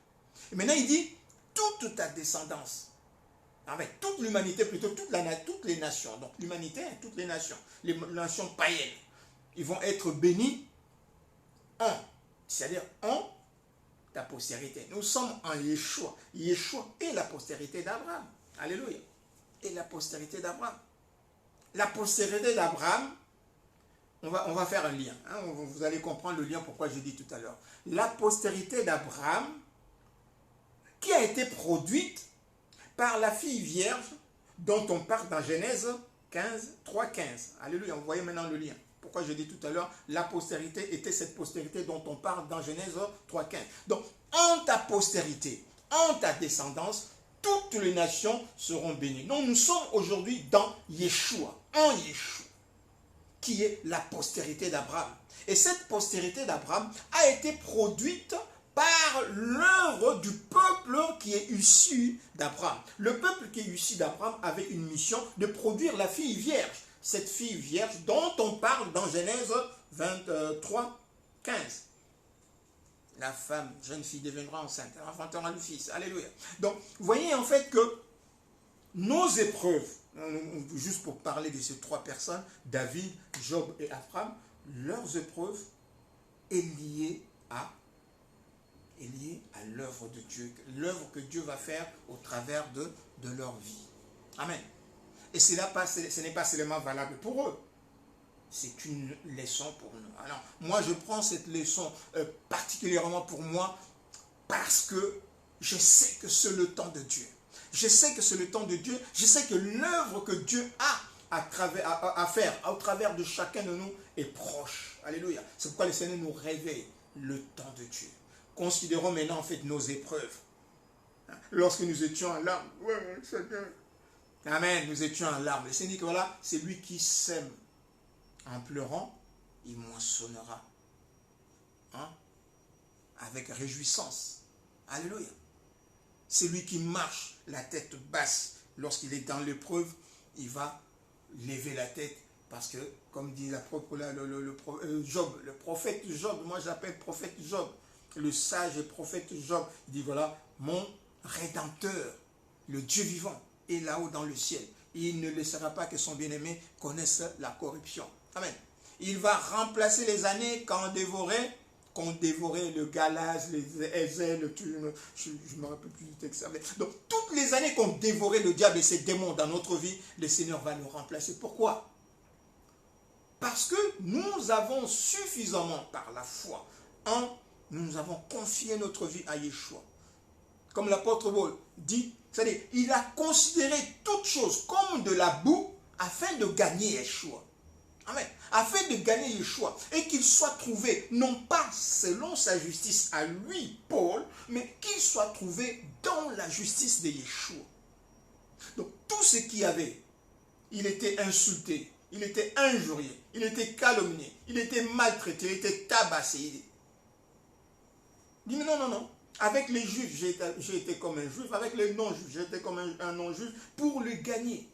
Et maintenant il dit, toute ta descendance, avec toute l'humanité, plutôt toutes les nations, donc l'humanité, toutes les nations païennes, ils vont être bénis en, c'est-à-dire en ta postérité. Nous sommes en Yeshua. Yeshua est la postérité d'Abraham. Alléluia. Et la postérité d'Abraham. La postérité d'Abraham, on va faire un lien. Hein, vous allez comprendre le lien pourquoi j'ai dit tout à l'heure. La postérité d'Abraham, qui a été produite par la fille vierge dont on parle dans Genèse 15, 3, 15. Alléluia, vous voyez maintenant le lien. Pourquoi je dis tout à l'heure, la postérité était cette postérité dont on parle dans Genèse 3, 15. Donc, en ta postérité, en ta descendance, toutes les nations seront bénies. Donc, nous sommes aujourd'hui dans Yeshua, en Yeshua, qui est la postérité d'Abraham. Et cette postérité d'Abraham a été produite par l'œuvre du peuple qui est issu d'Abraham. Le peuple qui est issu d'Abraham avait une mission de produire la fille vierge. Cette fille vierge dont on parle dans Genèse 23, 15. La femme, jeune fille, deviendra enceinte, elle enfantera le fils. Alléluia. Donc, vous voyez en fait que nos épreuves, juste pour parler de ces trois personnes, David, Job et Abraham, leurs épreuves est liée à l'œuvre de Dieu, l'œuvre que Dieu va faire au travers de leur vie. Amen. Et ce n'est pas seulement valable pour eux, c'est une leçon pour nous. Alors, moi je prends cette leçon particulièrement pour moi parce que je sais que c'est le temps de Dieu. Je sais que c'est le temps de Dieu, je sais que l'œuvre que Dieu a à faire au travers de chacun de nous est proche. Alléluia. C'est pourquoi le Seigneur nous réveille le temps de Dieu. Considérons maintenant en fait nos épreuves. Lorsque nous étions en larmes, Amen, nous étions en larmes. Le Seigneur dit que voilà, c'est lui qui sème en pleurant, il moissonnera. Hein? Avec réjouissance. Alléluia. C'est lui qui marche la tête basse. Lorsqu'il est dans l'épreuve, il va lever la tête. Parce que, comme dit Job, le prophète Job, moi j'appelle prophète Job, le sage prophète Job, il dit voilà, mon Rédempteur, le Dieu vivant, est là-haut dans le ciel. Il ne laissera pas que son bien-aimé connaisse la corruption. Amen. Il va remplacer les années qu'on dévorait le Galaz, les Ézèle, je ne me rappelle plus du texte. Donc, toutes les années qu'on dévorait le diable et ses démons dans notre vie, le Seigneur va nous remplacer. Pourquoi? Parce que nous avons suffisamment, par la foi, nous avons confié notre vie à Yeshua. Comme l'apôtre Paul dit, c'est-à-dire, il a considéré toutes choses comme de la boue afin de gagner Yeshua. Amen. Afin de gagner Yeshua et qu'il soit trouvé, non pas selon sa justice à lui, Paul, mais qu'il soit trouvé dans la justice de Yeshua. Donc, tout ce qu'il y avait, il était insulté, il était injurié, il était calomnié, il était maltraité, il était tabassé. Il dit, mais non. Avec les juifs, j'ai été comme un juif. Avec les non-juifs, j'étais comme un non-juif pour le gagner.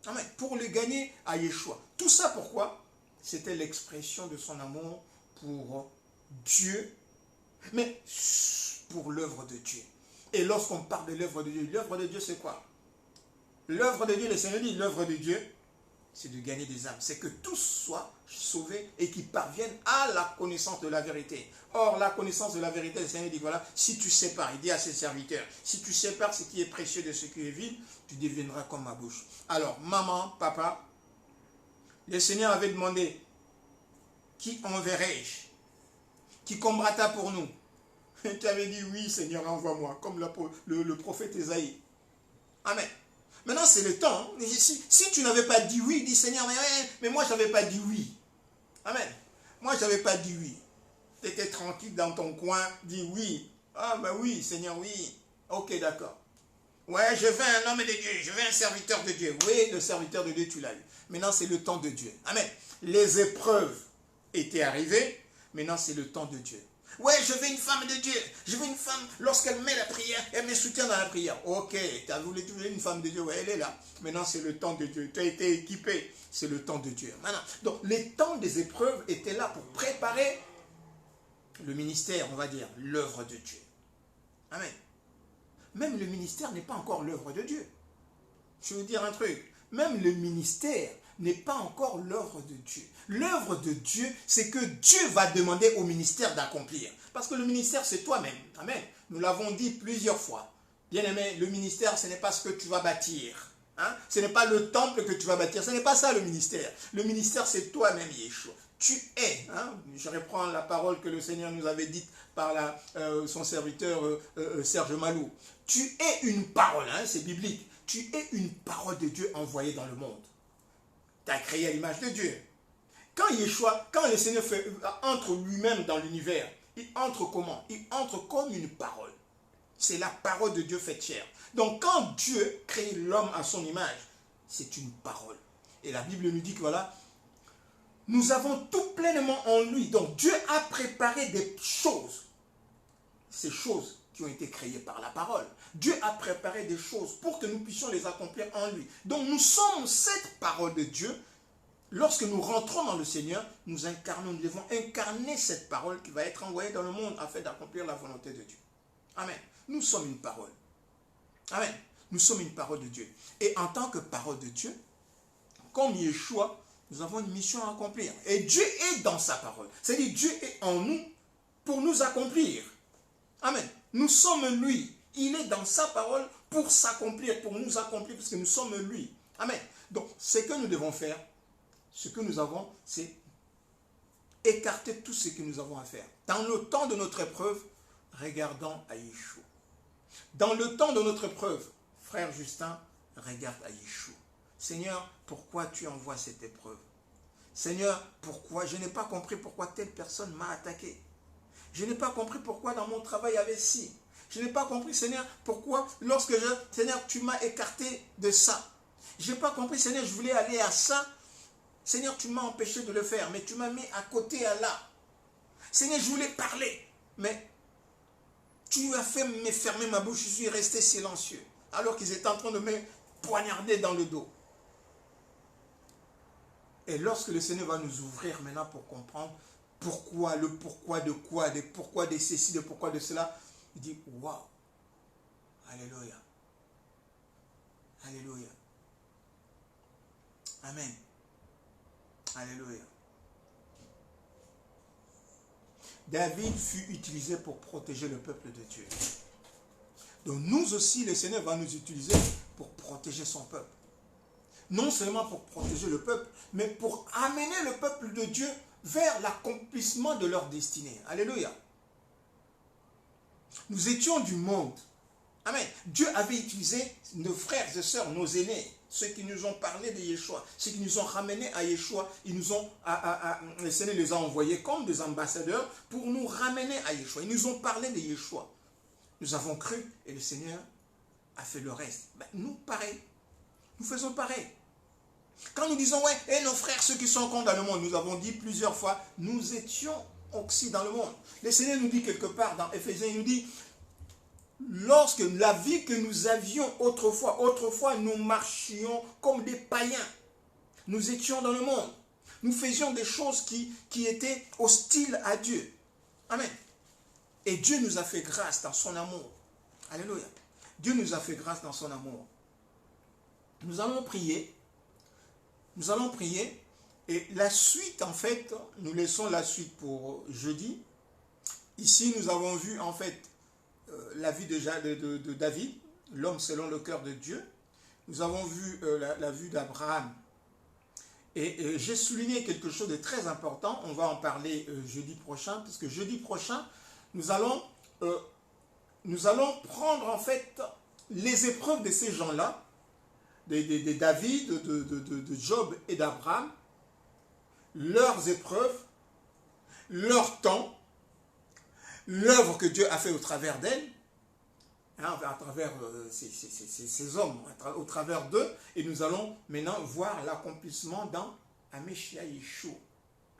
Amen. Pour le gagner à Yeshua. Tout ça pourquoi? C'était l'expression de son amour pour Dieu, mais pour l'œuvre de Dieu. Et lorsqu'on parle de l'œuvre de Dieu, c'est quoi? L'œuvre de Dieu, le Seigneur dit, l'œuvre de Dieu, c'est de gagner des âmes. C'est que tous soient sauvés et qu'ils parviennent à la connaissance de la vérité. Or, la connaissance de la vérité, le Seigneur dit, voilà, si tu sépares, il dit à ses serviteurs, si tu sépares ce qui est précieux de ce qui est vide, tu deviendras comme ma bouche. Alors, maman, papa, le Seigneur avait demandé, qui enverrai-je? Qui combattra pour nous? Et tu avais dit, oui, Seigneur, envoie-moi, comme le prophète Ésaïe. Amen. Maintenant, c'est le temps. Si tu n'avais pas dit oui, dis Seigneur, mais moi, je n'avais pas dit oui. Amen. Moi, je n'avais pas dit oui. Tu étais tranquille dans ton coin, dis oui. Ah, ben oui, Seigneur, oui. Ok, d'accord. Ouais, je veux un homme de Dieu, je veux un serviteur de Dieu. Oui, le serviteur de Dieu, tu l'as eu. Maintenant, c'est le temps de Dieu. Amen. Les épreuves étaient arrivées. Maintenant, c'est le temps de Dieu. Ouais, je veux une femme de Dieu. Je veux une femme, lorsqu'elle met la prière, elle me soutient dans la prière. Ok, tu voulu une femme de Dieu, ouais, elle est là. Maintenant, c'est le temps de Dieu. Tu as été équipé, c'est le temps de Dieu. Maintenant, donc, les temps des épreuves étaient là pour préparer le ministère, on va dire, l'œuvre de Dieu. Amen. Même le ministère n'est pas encore l'œuvre de Dieu. Je vais vous dire un truc. Même le ministère n'est pas encore l'œuvre de Dieu. L'œuvre de Dieu, c'est que Dieu va demander au ministère d'accomplir. Parce que le ministère, c'est toi-même. Amen. Nous l'avons dit plusieurs fois. Bien-aimé, le ministère, ce n'est pas ce que tu vas bâtir. Hein? Ce n'est pas le temple que tu vas bâtir. Ce n'est pas ça le ministère. Le ministère, c'est toi-même, Yeshua. Tu es. Hein? Je reprends la parole que le Seigneur nous avait dite par son serviteur Serge Malou. Tu es une parole, hein? C'est biblique. Tu es une parole de Dieu envoyée dans le monde. Tu as créé à l'image de Dieu. Quand Yeshua, quand le Seigneur entre lui-même dans l'univers, il entre comment? Il entre comme une parole. C'est la parole de Dieu faite chair. Donc quand Dieu crée l'homme à son image, c'est une parole. Et la Bible nous dit que voilà, nous avons tout pleinement en lui. Donc Dieu a préparé des choses. Ces choses qui ont été créées par la parole. Dieu a préparé des choses pour que nous puissions les accomplir en lui. Donc nous sommes cette parole de Dieu. Lorsque nous rentrons dans le Seigneur, nous incarnons, nous devons incarner cette parole qui va être envoyée dans le monde afin d'accomplir la volonté de Dieu. Amen. Nous sommes une parole. Amen. Nous sommes une parole de Dieu. Et en tant que parole de Dieu, comme Yeshua, nous avons une mission à accomplir. Et Dieu est dans sa parole. C'est-à-dire Dieu est en nous pour nous accomplir. Amen. Nous sommes lui. Il est dans sa parole pour s'accomplir, pour nous accomplir, parce que nous sommes lui. Amen. Donc, ce que nous devons faire, ce que nous avons, c'est écarter tout ce que nous avons à faire. Dans le temps de notre épreuve, regardons à Yeshua. Dans le temps de notre épreuve, frère Justin, regarde à Yeshua. Seigneur, pourquoi tu envoies cette épreuve? Seigneur, pourquoi? Je n'ai pas compris pourquoi telle personne m'a attaqué. Je n'ai pas compris pourquoi dans mon travail il y avait ci. Je n'ai pas compris, Seigneur, pourquoi Seigneur, tu m'as écarté de ça. Je n'ai pas compris, Seigneur, je voulais aller à ça. Seigneur, tu m'as empêché de le faire, mais tu m'as mis à côté à là. Seigneur, je voulais parler, mais tu as fait me fermer ma bouche, je suis resté silencieux, alors qu'ils étaient en train de me poignarder dans le dos. Et lorsque le Seigneur va nous ouvrir maintenant pour comprendre pourquoi, le pourquoi de quoi, des pourquoi de ceci, de pourquoi de cela, il dit, waouh, alléluia, alléluia, amen, alléluia. David fut utilisé pour protéger le peuple de Dieu. Donc nous aussi, le Seigneur va nous utiliser pour protéger son peuple. Non seulement pour protéger le peuple, mais pour amener le peuple de Dieu vers l'accomplissement de leur destinée. Alléluia. Nous étions du monde. Amen. Dieu avait utilisé nos frères et sœurs, nos aînés, ceux qui nous ont parlé de Yeshua, ceux qui nous ont ramenés à Yeshua, le Seigneur les a envoyés comme des ambassadeurs pour nous ramener à Yeshua. Ils nous ont parlé de Yeshua. Nous avons cru et le Seigneur a fait le reste. Ben, nous, pareil. Nous faisons pareil. Quand nous disons, ouais, et nos frères, ceux qui sont encore dans le monde, nous avons dit plusieurs fois, nous étions aussi dans le monde. Le Seigneur nous dit quelque part dans Éphésiens, il nous dit, lorsque la vie que nous avions autrefois nous marchions comme des païens. Nous étions dans le monde. Nous faisions des choses qui étaient hostiles à Dieu. Amen. Et Dieu nous a fait grâce dans son amour. Alléluia. Dieu nous a fait grâce dans son amour. Nous allons prier. Nous allons prier. Et la suite, en fait, nous laissons la suite pour jeudi. Ici, nous avons vu, en fait, la vie de David, l'homme selon le cœur de Dieu. Nous avons vu la vue d'Abraham. Et j'ai souligné quelque chose de très important. On va en parler jeudi prochain, puisque jeudi prochain, nous allons prendre en fait les épreuves de ces gens-là, de David, de Job et d'Abraham, leurs épreuves, leur temps, l'œuvre que Dieu a fait au travers d'elles, hein, à travers ces hommes, au travers d'eux, et nous allons maintenant voir l'accomplissement dans Ameshia Yeshua.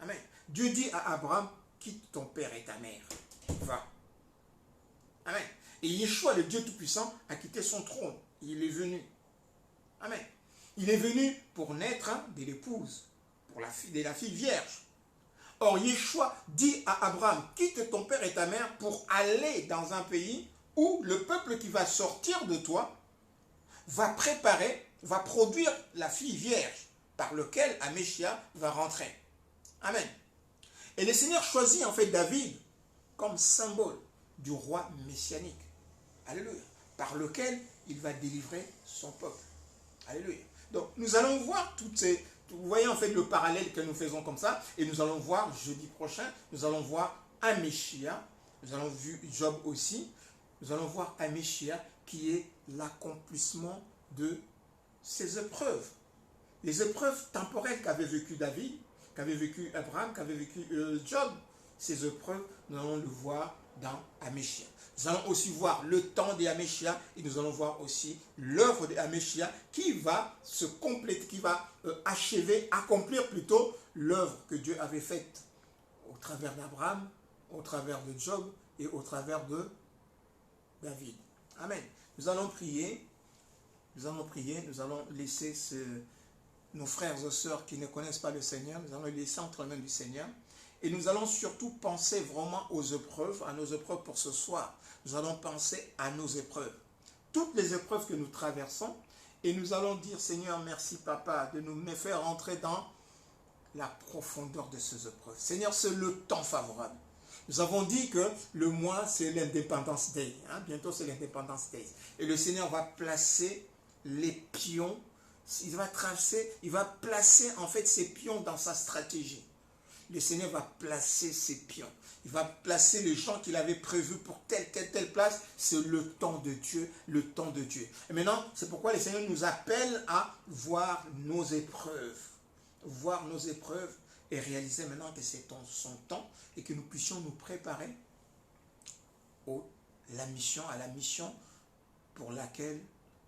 Amen. Dieu dit à Abraham, quitte ton père et ta mère. Va. Amen. Et Yeshua, le Dieu Tout-Puissant, a quitté son trône. Il est venu. Amen. Il est venu pour naître de l'épouse, pour de la fille vierge. Or, Yeshua dit à Abraham, quitte ton père et ta mère pour aller dans un pays où le peuple qui va sortir de toi va préparer, va produire la fille vierge par laquelle Améchia va rentrer. Amen. Et le Seigneur choisit en fait David comme symbole du roi messianique. Alléluia. Par lequel il va délivrer son peuple. Alléluia. Donc nous allons voir toutes ces... Vous voyez en fait le parallèle que nous faisons comme ça. Et nous allons voir jeudi prochain, nous allons voir Améchia. Nous allons voir Job aussi. Nous allons voir Améchia qui est l'accomplissement de ces épreuves. Les épreuves temporelles qu'avait vécu David, qu'avait vécu Abraham, qu'avait vécu Job. Ces épreuves, nous allons le voir dans Améchia. Nous allons aussi voir le temps d'Améchia et nous allons voir aussi l'œuvre d'Améchia qui va se compléter, qui va achever, accomplir plutôt l'œuvre que Dieu avait faite au travers d'Abraham, au travers de Job et au travers de David. Amen. Nous allons prier, nous allons laisser nos frères et sœurs qui ne connaissent pas le Seigneur, nous allons les laisser entre les mains du Seigneur. Et nous allons surtout penser vraiment aux épreuves, à nos épreuves pour ce soir. Nous allons penser à nos épreuves. Toutes les épreuves que nous traversons. Et nous allons dire, Seigneur, merci Papa, de nous faire entrer dans la profondeur de ces épreuves. Seigneur, c'est le temps favorable. Nous avons dit que le mois, c'est l'Independence Day. Hein? Bientôt, c'est l'Independence Day. Et le Seigneur va placer les pions. Il va placer en fait ces pions dans sa stratégie. Le Seigneur va placer ses pions. Il va placer les gens qu'il avait prévus pour telle place. C'est le temps de Dieu, le temps de Dieu. Et maintenant, c'est pourquoi le Seigneur nous appelle à voir nos épreuves. Voir nos épreuves et réaliser maintenant que c'est son temps et que nous puissions nous préparer à la mission pour laquelle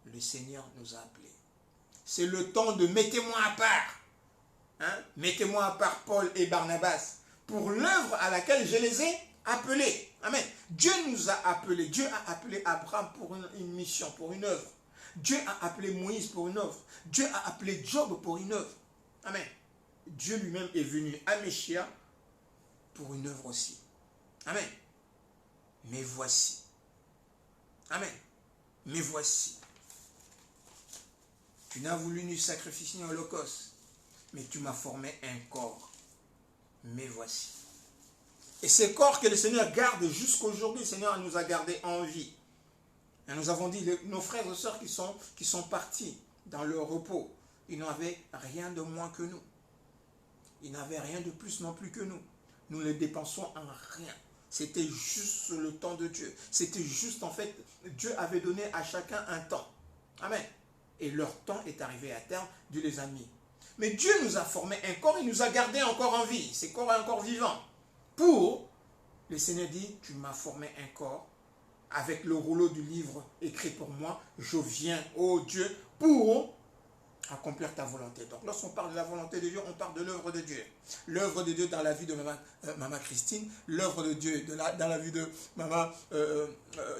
le Seigneur nous a appelés. C'est le temps de mettez-moi à part. Hein? Mettez-moi à part Paul et Barnabas pour l'œuvre à laquelle je les ai appelés. Amen. Dieu nous a appelés. Dieu a appelé Abraham pour une mission, pour une œuvre. Dieu a appelé Moïse pour une œuvre. Dieu a appelé Job pour une œuvre. Amen. Dieu lui-même est venu à Améchia pour une œuvre aussi. Amen. Mais voici. Amen. Mais voici. Tu n'as voulu ni sacrifice ni holocauste. Mais tu m'as formé un corps. Mais voici. Et ce corps que le Seigneur garde jusqu'aujourd'hui, le Seigneur nous a gardés en vie. Et nous avons dit, nos frères et sœurs qui sont partis dans leur repos, ils n'avaient rien de moins que nous. Ils n'avaient rien de plus non plus que nous. Nous ne dépensons en rien. C'était juste le temps de Dieu. C'était juste, en fait, Dieu avait donné à chacun un temps. Amen. Et leur temps est arrivé à terme. Dieu les a mis. Mais Dieu nous a formé un corps, il nous a gardés encore en vie. Ce corps est encore vivant. Pour, le Seigneur dit, tu m'as formé un corps avec le rouleau du livre écrit pour moi. Je viens, ô Dieu, pour accomplir ta volonté. Donc lorsqu'on parle de la volonté de Dieu, on parle de l'œuvre de Dieu. L'œuvre de Dieu dans la vie de Maman Christine, l'œuvre de Dieu dans la vie de Maman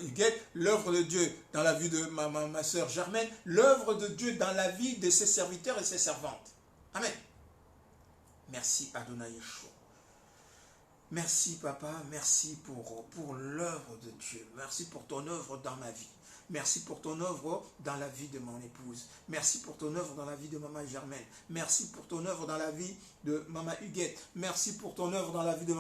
Huguette, l'œuvre de Dieu dans la vie de ma soeur Germaine, l'œuvre de Dieu dans la vie de ses serviteurs et ses servantes. Amen. Merci Adonai Yeshua. Merci Papa, merci pour l'œuvre de Dieu. Merci pour ton œuvre dans ma vie. Merci pour ton œuvre dans la vie de mon épouse. Merci pour ton œuvre dans la vie de Maman Germaine. Merci pour ton œuvre dans la vie de Maman Huguette. Merci pour ton œuvre dans la vie de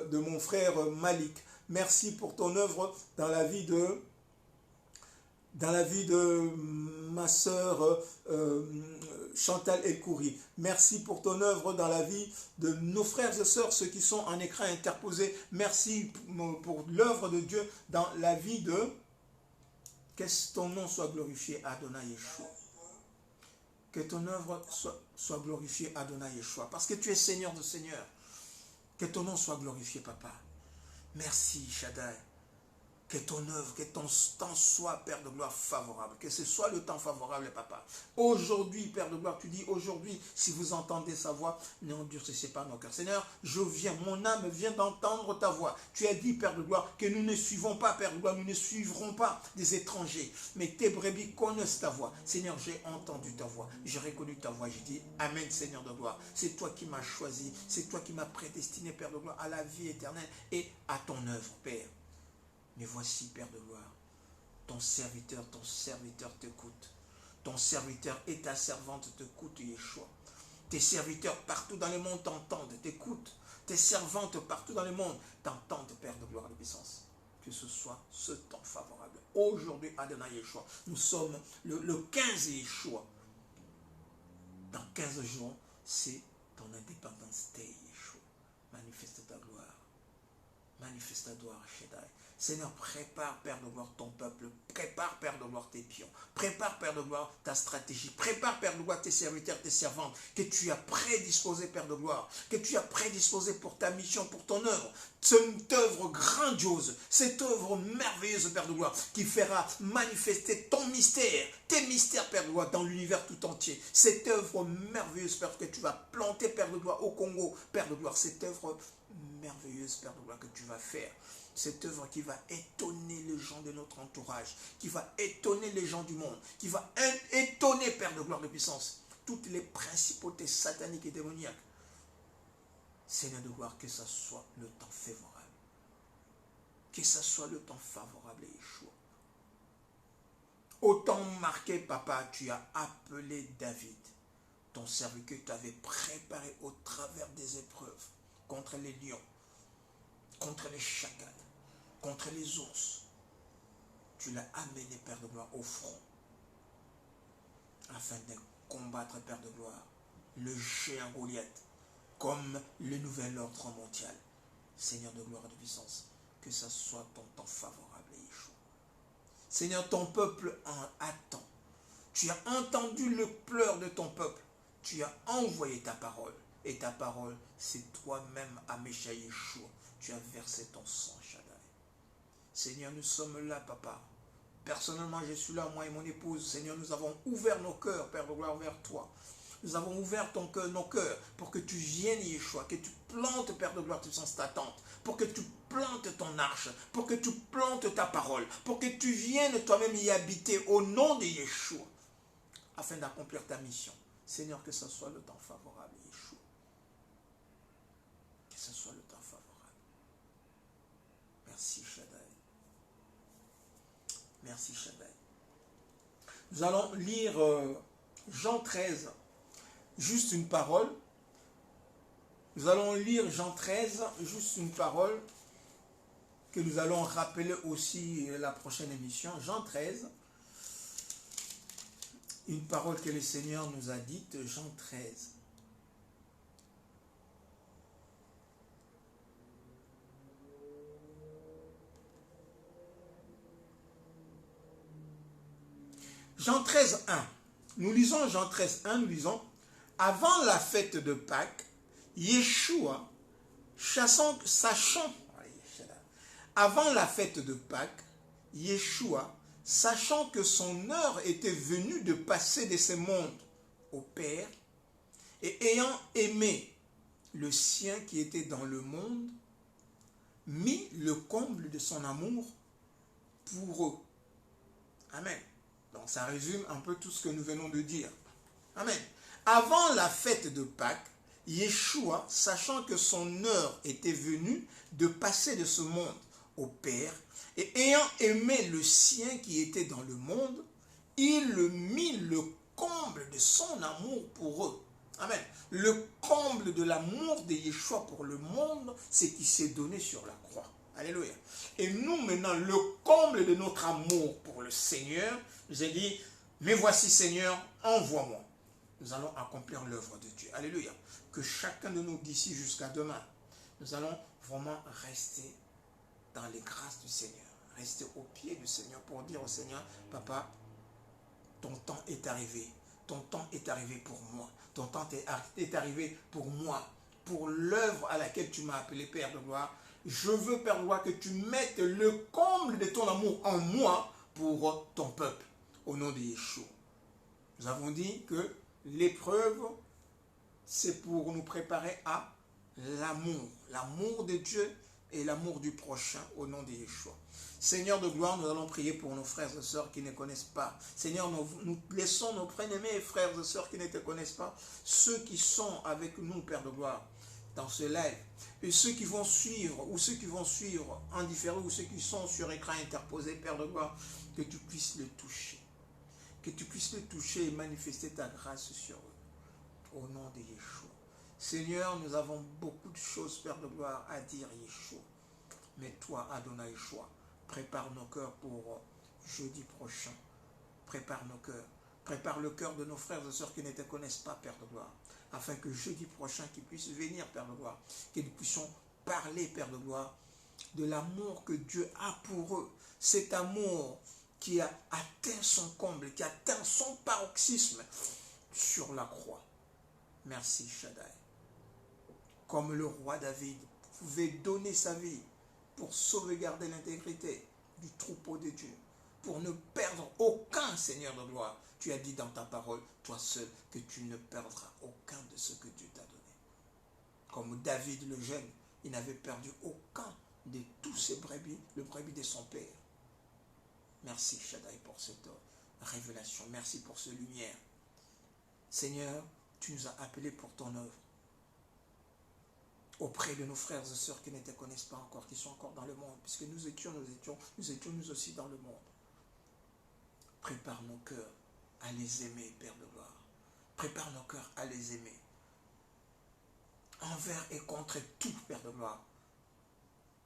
de mon frère Malik. Merci pour ton œuvre dans la vie de ma sœur Chantal El-Kouri. Merci pour ton œuvre dans la vie de nos frères et sœurs, ceux qui sont en écran interposé. Merci pour l'œuvre de Dieu dans la vie de... Que ton nom soit glorifié, Adonai Yeshua. Que ton œuvre soit glorifiée, Adonai Yeshua. Parce que tu es Seigneur de Seigneurs. Que ton nom soit glorifié, Papa. Merci, Shaddai. Que ton œuvre, que ton temps soit, Père de gloire, favorable. Que ce soit le temps favorable, Papa. Aujourd'hui, Père de gloire, tu dis aujourd'hui, si vous entendez sa voix, n'endurcissez pas nos cœurs. Seigneur, je viens, mon âme vient d'entendre ta voix. Tu as dit, Père de gloire, que nous ne suivons pas, Père de gloire, nous ne suivrons pas des étrangers. Mais tes brebis connaissent ta voix. Seigneur, j'ai entendu ta voix. J'ai reconnu ta voix. J'ai dit, Amen, Seigneur de gloire. C'est toi qui m'as choisi. C'est toi qui m'as prédestiné, Père de gloire, à la vie éternelle et à ton œuvre, Père. Mais voici, Père de gloire, ton serviteur t'écoute. Ton serviteur et ta servante t'écoutent, Yeshua. Tes serviteurs partout dans le monde t'entendent, t'écoutent. Tes servantes partout dans le monde t'entendent, Père de gloire et de puissance. Que ce soit ce temps favorable. Aujourd'hui, Adonai Yeshua, nous sommes le 15 Yeshua. Dans 15 jours, c'est ton indépendance Day, Yeshua. Manifeste ta gloire. Manifeste ta gloire, Shaddai. Seigneur, prépare, Père de gloire, ton peuple. Prépare, Père de gloire, tes pions. Prépare, Père de gloire, ta stratégie. Prépare, Père de gloire, tes serviteurs, tes servantes, que tu as prédisposé, Père de gloire, que tu as prédisposé pour ta mission, pour ton œuvre. Cette œuvre grandiose, cette œuvre merveilleuse, Père de gloire, qui fera manifester ton mystère, tes mystères, Père de gloire, dans l'univers tout entier. Cette œuvre merveilleuse, Père, que tu vas planter, Père de gloire, au Congo, Père de gloire, cette œuvre merveilleuse, Père de gloire, que tu vas faire. Cette œuvre qui va étonner les gens de notre entourage, qui va étonner les gens du monde, qui va étonner, Père de gloire de puissance, toutes les principautés sataniques et démoniaques. Seigneur de gloire, que ce soit le temps favorable. Que ce soit le temps favorable, Yeshua. Au temps marqué, Papa, tu as appelé David, ton serviteur que tu avais préparé au travers des épreuves, contre les lions, contre les chacals, contre les ours. Tu l'as amené, Père de gloire, au front, afin de combattre, Père de gloire, le géant Goliath, comme le nouvel ordre mondial. Seigneur de gloire et de puissance, que ce soit ton temps favorable, Yeshua. Seigneur, ton peuple en attend. Tu as entendu le pleur de ton peuple. Tu as envoyé ta parole. Et ta parole, c'est toi-même, Amécha Yeshua. Tu as versé ton sang, Shaddai. Seigneur, nous sommes là, Papa. Personnellement, je suis là, moi et mon épouse. Seigneur, nous avons ouvert nos cœurs, Père de gloire, vers toi. Nous avons ouvert ton cœur, nos cœurs, pour que tu viennes, Yeshua, que tu plantes, Père de gloire, sans ta tente, pour que tu plantes ton arche, pour que tu plantes ta parole, pour que tu viennes toi-même y habiter au nom de Yeshua, afin d'accomplir ta mission. Seigneur, que ce soit le temps favorable, Yeshua. Que ce soit le temps favorable. Merci, Shaddai. Merci, Shaddai. Nous allons lire Jean 13, juste une parole. Nous allons lire Jean 13, juste une parole, que nous allons rappeler aussi la prochaine émission. Jean 13, une parole que le Seigneur nous a dite, Jean 13. Jean 13, 1. Nous lisons Jean 13, 1, nous lisons: avant la fête de Pâques, Yeshua, avant la fête de Pâques, Yeshua, sachant que son heure était venue de passer de ce monde au Père, et ayant aimé le sien qui était dans le monde, mit le comble de son amour pour eux. Amen. Donc ça résume un peu tout ce que nous venons de dire. Amen. Avant la fête de Pâques, Yeshua, sachant que son heure était venue de passer de ce monde au Père, et ayant aimé le sien qui était dans le monde, il mit le comble de son amour pour eux. Amen. Le comble de l'amour de Yeshua pour le monde, c'est qu'il s'est donné sur la croix. Alléluia. Et nous, maintenant, le comble de notre amour pour le Seigneur, nous a dit: mais voici, Seigneur, envoie-moi. Nous allons accomplir l'œuvre de Dieu. Alléluia. Que chacun de nous, d'ici jusqu'à demain, nous allons vraiment rester dans les grâces du Seigneur. Rester au pied du Seigneur pour dire au Seigneur: Papa, ton temps est arrivé. Ton temps est arrivé pour moi. Ton temps est arrivé pour moi. Pour l'œuvre à laquelle tu m'as appelé, Père de gloire. Je veux, Père de gloire, que tu mettes le comble de ton amour en moi pour ton peuple. Au nom de Yeshua. Nous avons dit que l'épreuve, c'est pour nous préparer à l'amour. L'amour de Dieu et l'amour du prochain au nom de Yeshua. Seigneur de gloire, nous allons prier pour nos frères et sœurs qui ne connaissent pas. Seigneur, nous laissons nos bien-aimés frères et sœurs qui ne te connaissent pas, ceux qui sont avec nous, Père de gloire, dans ce live, et ceux qui vont suivre, ou ceux qui vont suivre en différé, ou ceux qui sont sur écran interposé, Père de gloire, que tu puisses le toucher. Que tu puisses le toucher et manifester ta grâce sur eux. Au nom de Yeshua. Seigneur, nous avons beaucoup de choses, Père de gloire, à dire, Yeshua. Mais toi, Adonai Yeshua, prépare nos cœurs pour jeudi prochain. Prépare nos cœurs. Prépare le cœur de nos frères et sœurs qui ne te connaissent pas, Père de gloire. Afin que jeudi prochain, qu'ils puissent venir, Père de gloire. Que nous puissions parler, Père de gloire, de l'amour que Dieu a pour eux. Cet amour qui a atteint son comble, qui a atteint son paroxysme sur la croix. Merci, Shaddai. Comme le roi David pouvait donner sa vie pour sauvegarder l'intégrité du troupeau de Dieu, pour ne perdre aucun, Seigneur de gloire. Tu as dit dans ta parole, toi seul, que tu ne perdras aucun de ce que Dieu t'a donné. Comme David le jeune, il n'avait perdu aucun de tous ses brebis, le brebis de son père. Merci, Shaddai, pour cette révélation. Merci pour cette lumière. Seigneur, tu nous as appelés pour ton œuvre. Auprès de nos frères et sœurs qui ne te connaissent pas encore, qui sont encore dans le monde, puisque nous étions nous aussi dans le monde. Prépare nos cœurs à les aimer, Père de gloire. Prépare nos cœurs à les aimer. Envers et contre tout, Père de gloire.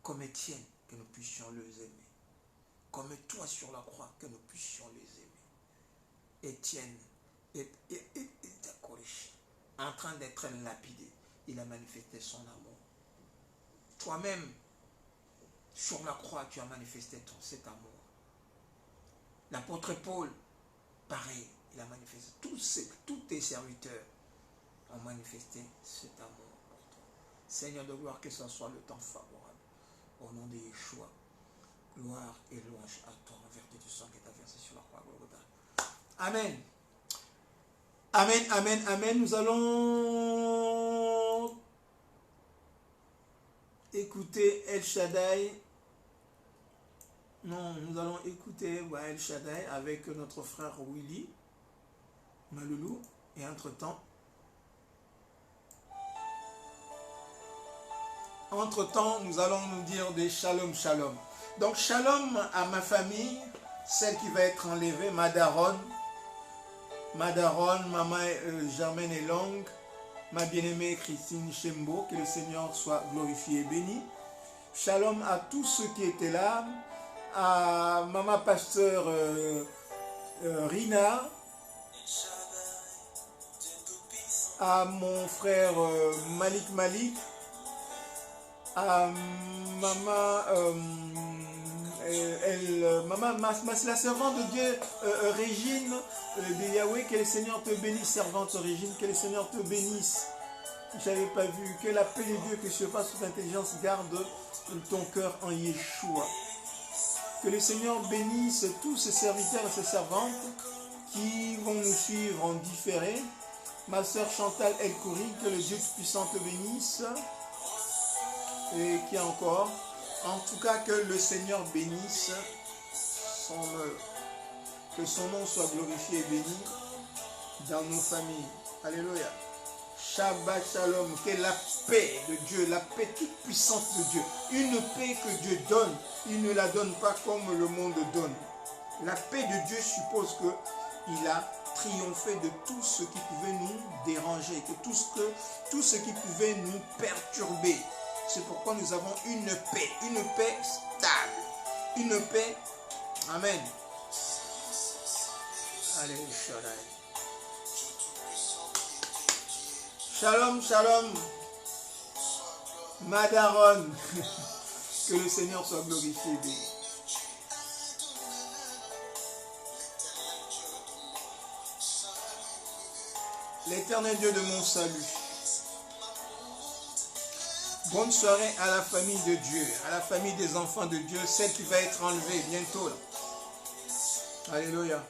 Comme Étienne, que nous puissions les aimer. Comme toi sur la croix, que nous puissions les aimer. Étienne est en train d'être lapidé. Il a manifesté son amour. Toi-même, sur la croix, tu as manifesté cet amour. L'apôtre Paul, pareil, il a manifesté. Tous tes serviteurs ont manifesté cet amour pour toi. Seigneur de gloire, que ce soit le temps favorable. Au nom de Yeshua. Gloire et louange à toi en vertu du sang qui est versé sur la croix Golgotha. Amen. Amen, amen, amen. Nous allons écouter El Shaddai. Non, nous allons écouter El Shaddai avec notre frère Willy Maloulou. Et entre-temps, nous allons nous dire des shalom, shalom. Donc, shalom à ma famille, celle qui va être enlevée, Madaron, maman Germaine et Longue, ma bien-aimée Christine Chembo, que le Seigneur soit glorifié et béni. Shalom à tous ceux qui étaient là, à maman pasteur Rina, à mon frère Malik, à maman la servante de Dieu, Régine de Yahweh, que le Seigneur te bénisse, servante Régine, que le Seigneur te bénisse. Je n'avais pas vu, que la paix de Dieu que surpasse toute intelligence garde ton cœur en Yeshua. Que le Seigneur bénisse tous ses serviteurs et ses servantes qui vont nous suivre en différé. Ma soeur Chantal El-Kouri, que le Dieu puissant te bénisse. Et qui encore? En tout cas, que le Seigneur bénisse son œuvre. Que son nom soit glorifié et béni dans nos familles. Alléluia. Shabbat Shalom. Que la paix de Dieu, la paix toute puissante de Dieu, une paix que Dieu donne, il ne la donne pas comme le monde donne. La paix de Dieu suppose qu'il a triomphé de tout ce qui pouvait nous déranger, que tout ce qui pouvait nous perturber. C'est pourquoi nous avons une paix stable, une paix, amen. Allez, shalom, shalom, Madaron, que le Seigneur soit glorifié et béni. L'Éternel Dieu de mon salut, Bonne soirée à la famille de Dieu, à la famille des enfants de Dieu, celle qui va être enlevée bientôt. Là. Alléluia.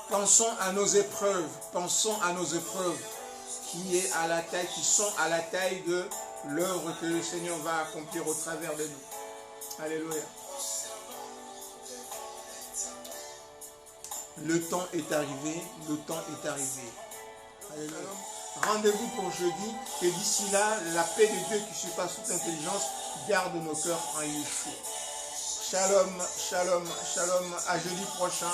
Pensons à nos épreuves, qui sont à la taille de l'œuvre que le Seigneur va accomplir au travers de nous. Alléluia. Le temps est arrivé, Alléluia. Rendez-vous pour jeudi, et d'ici là, la paix de Dieu qui surpasse toute intelligence garde nos cœurs en Yeshua. Shalom, shalom, shalom, à jeudi prochain.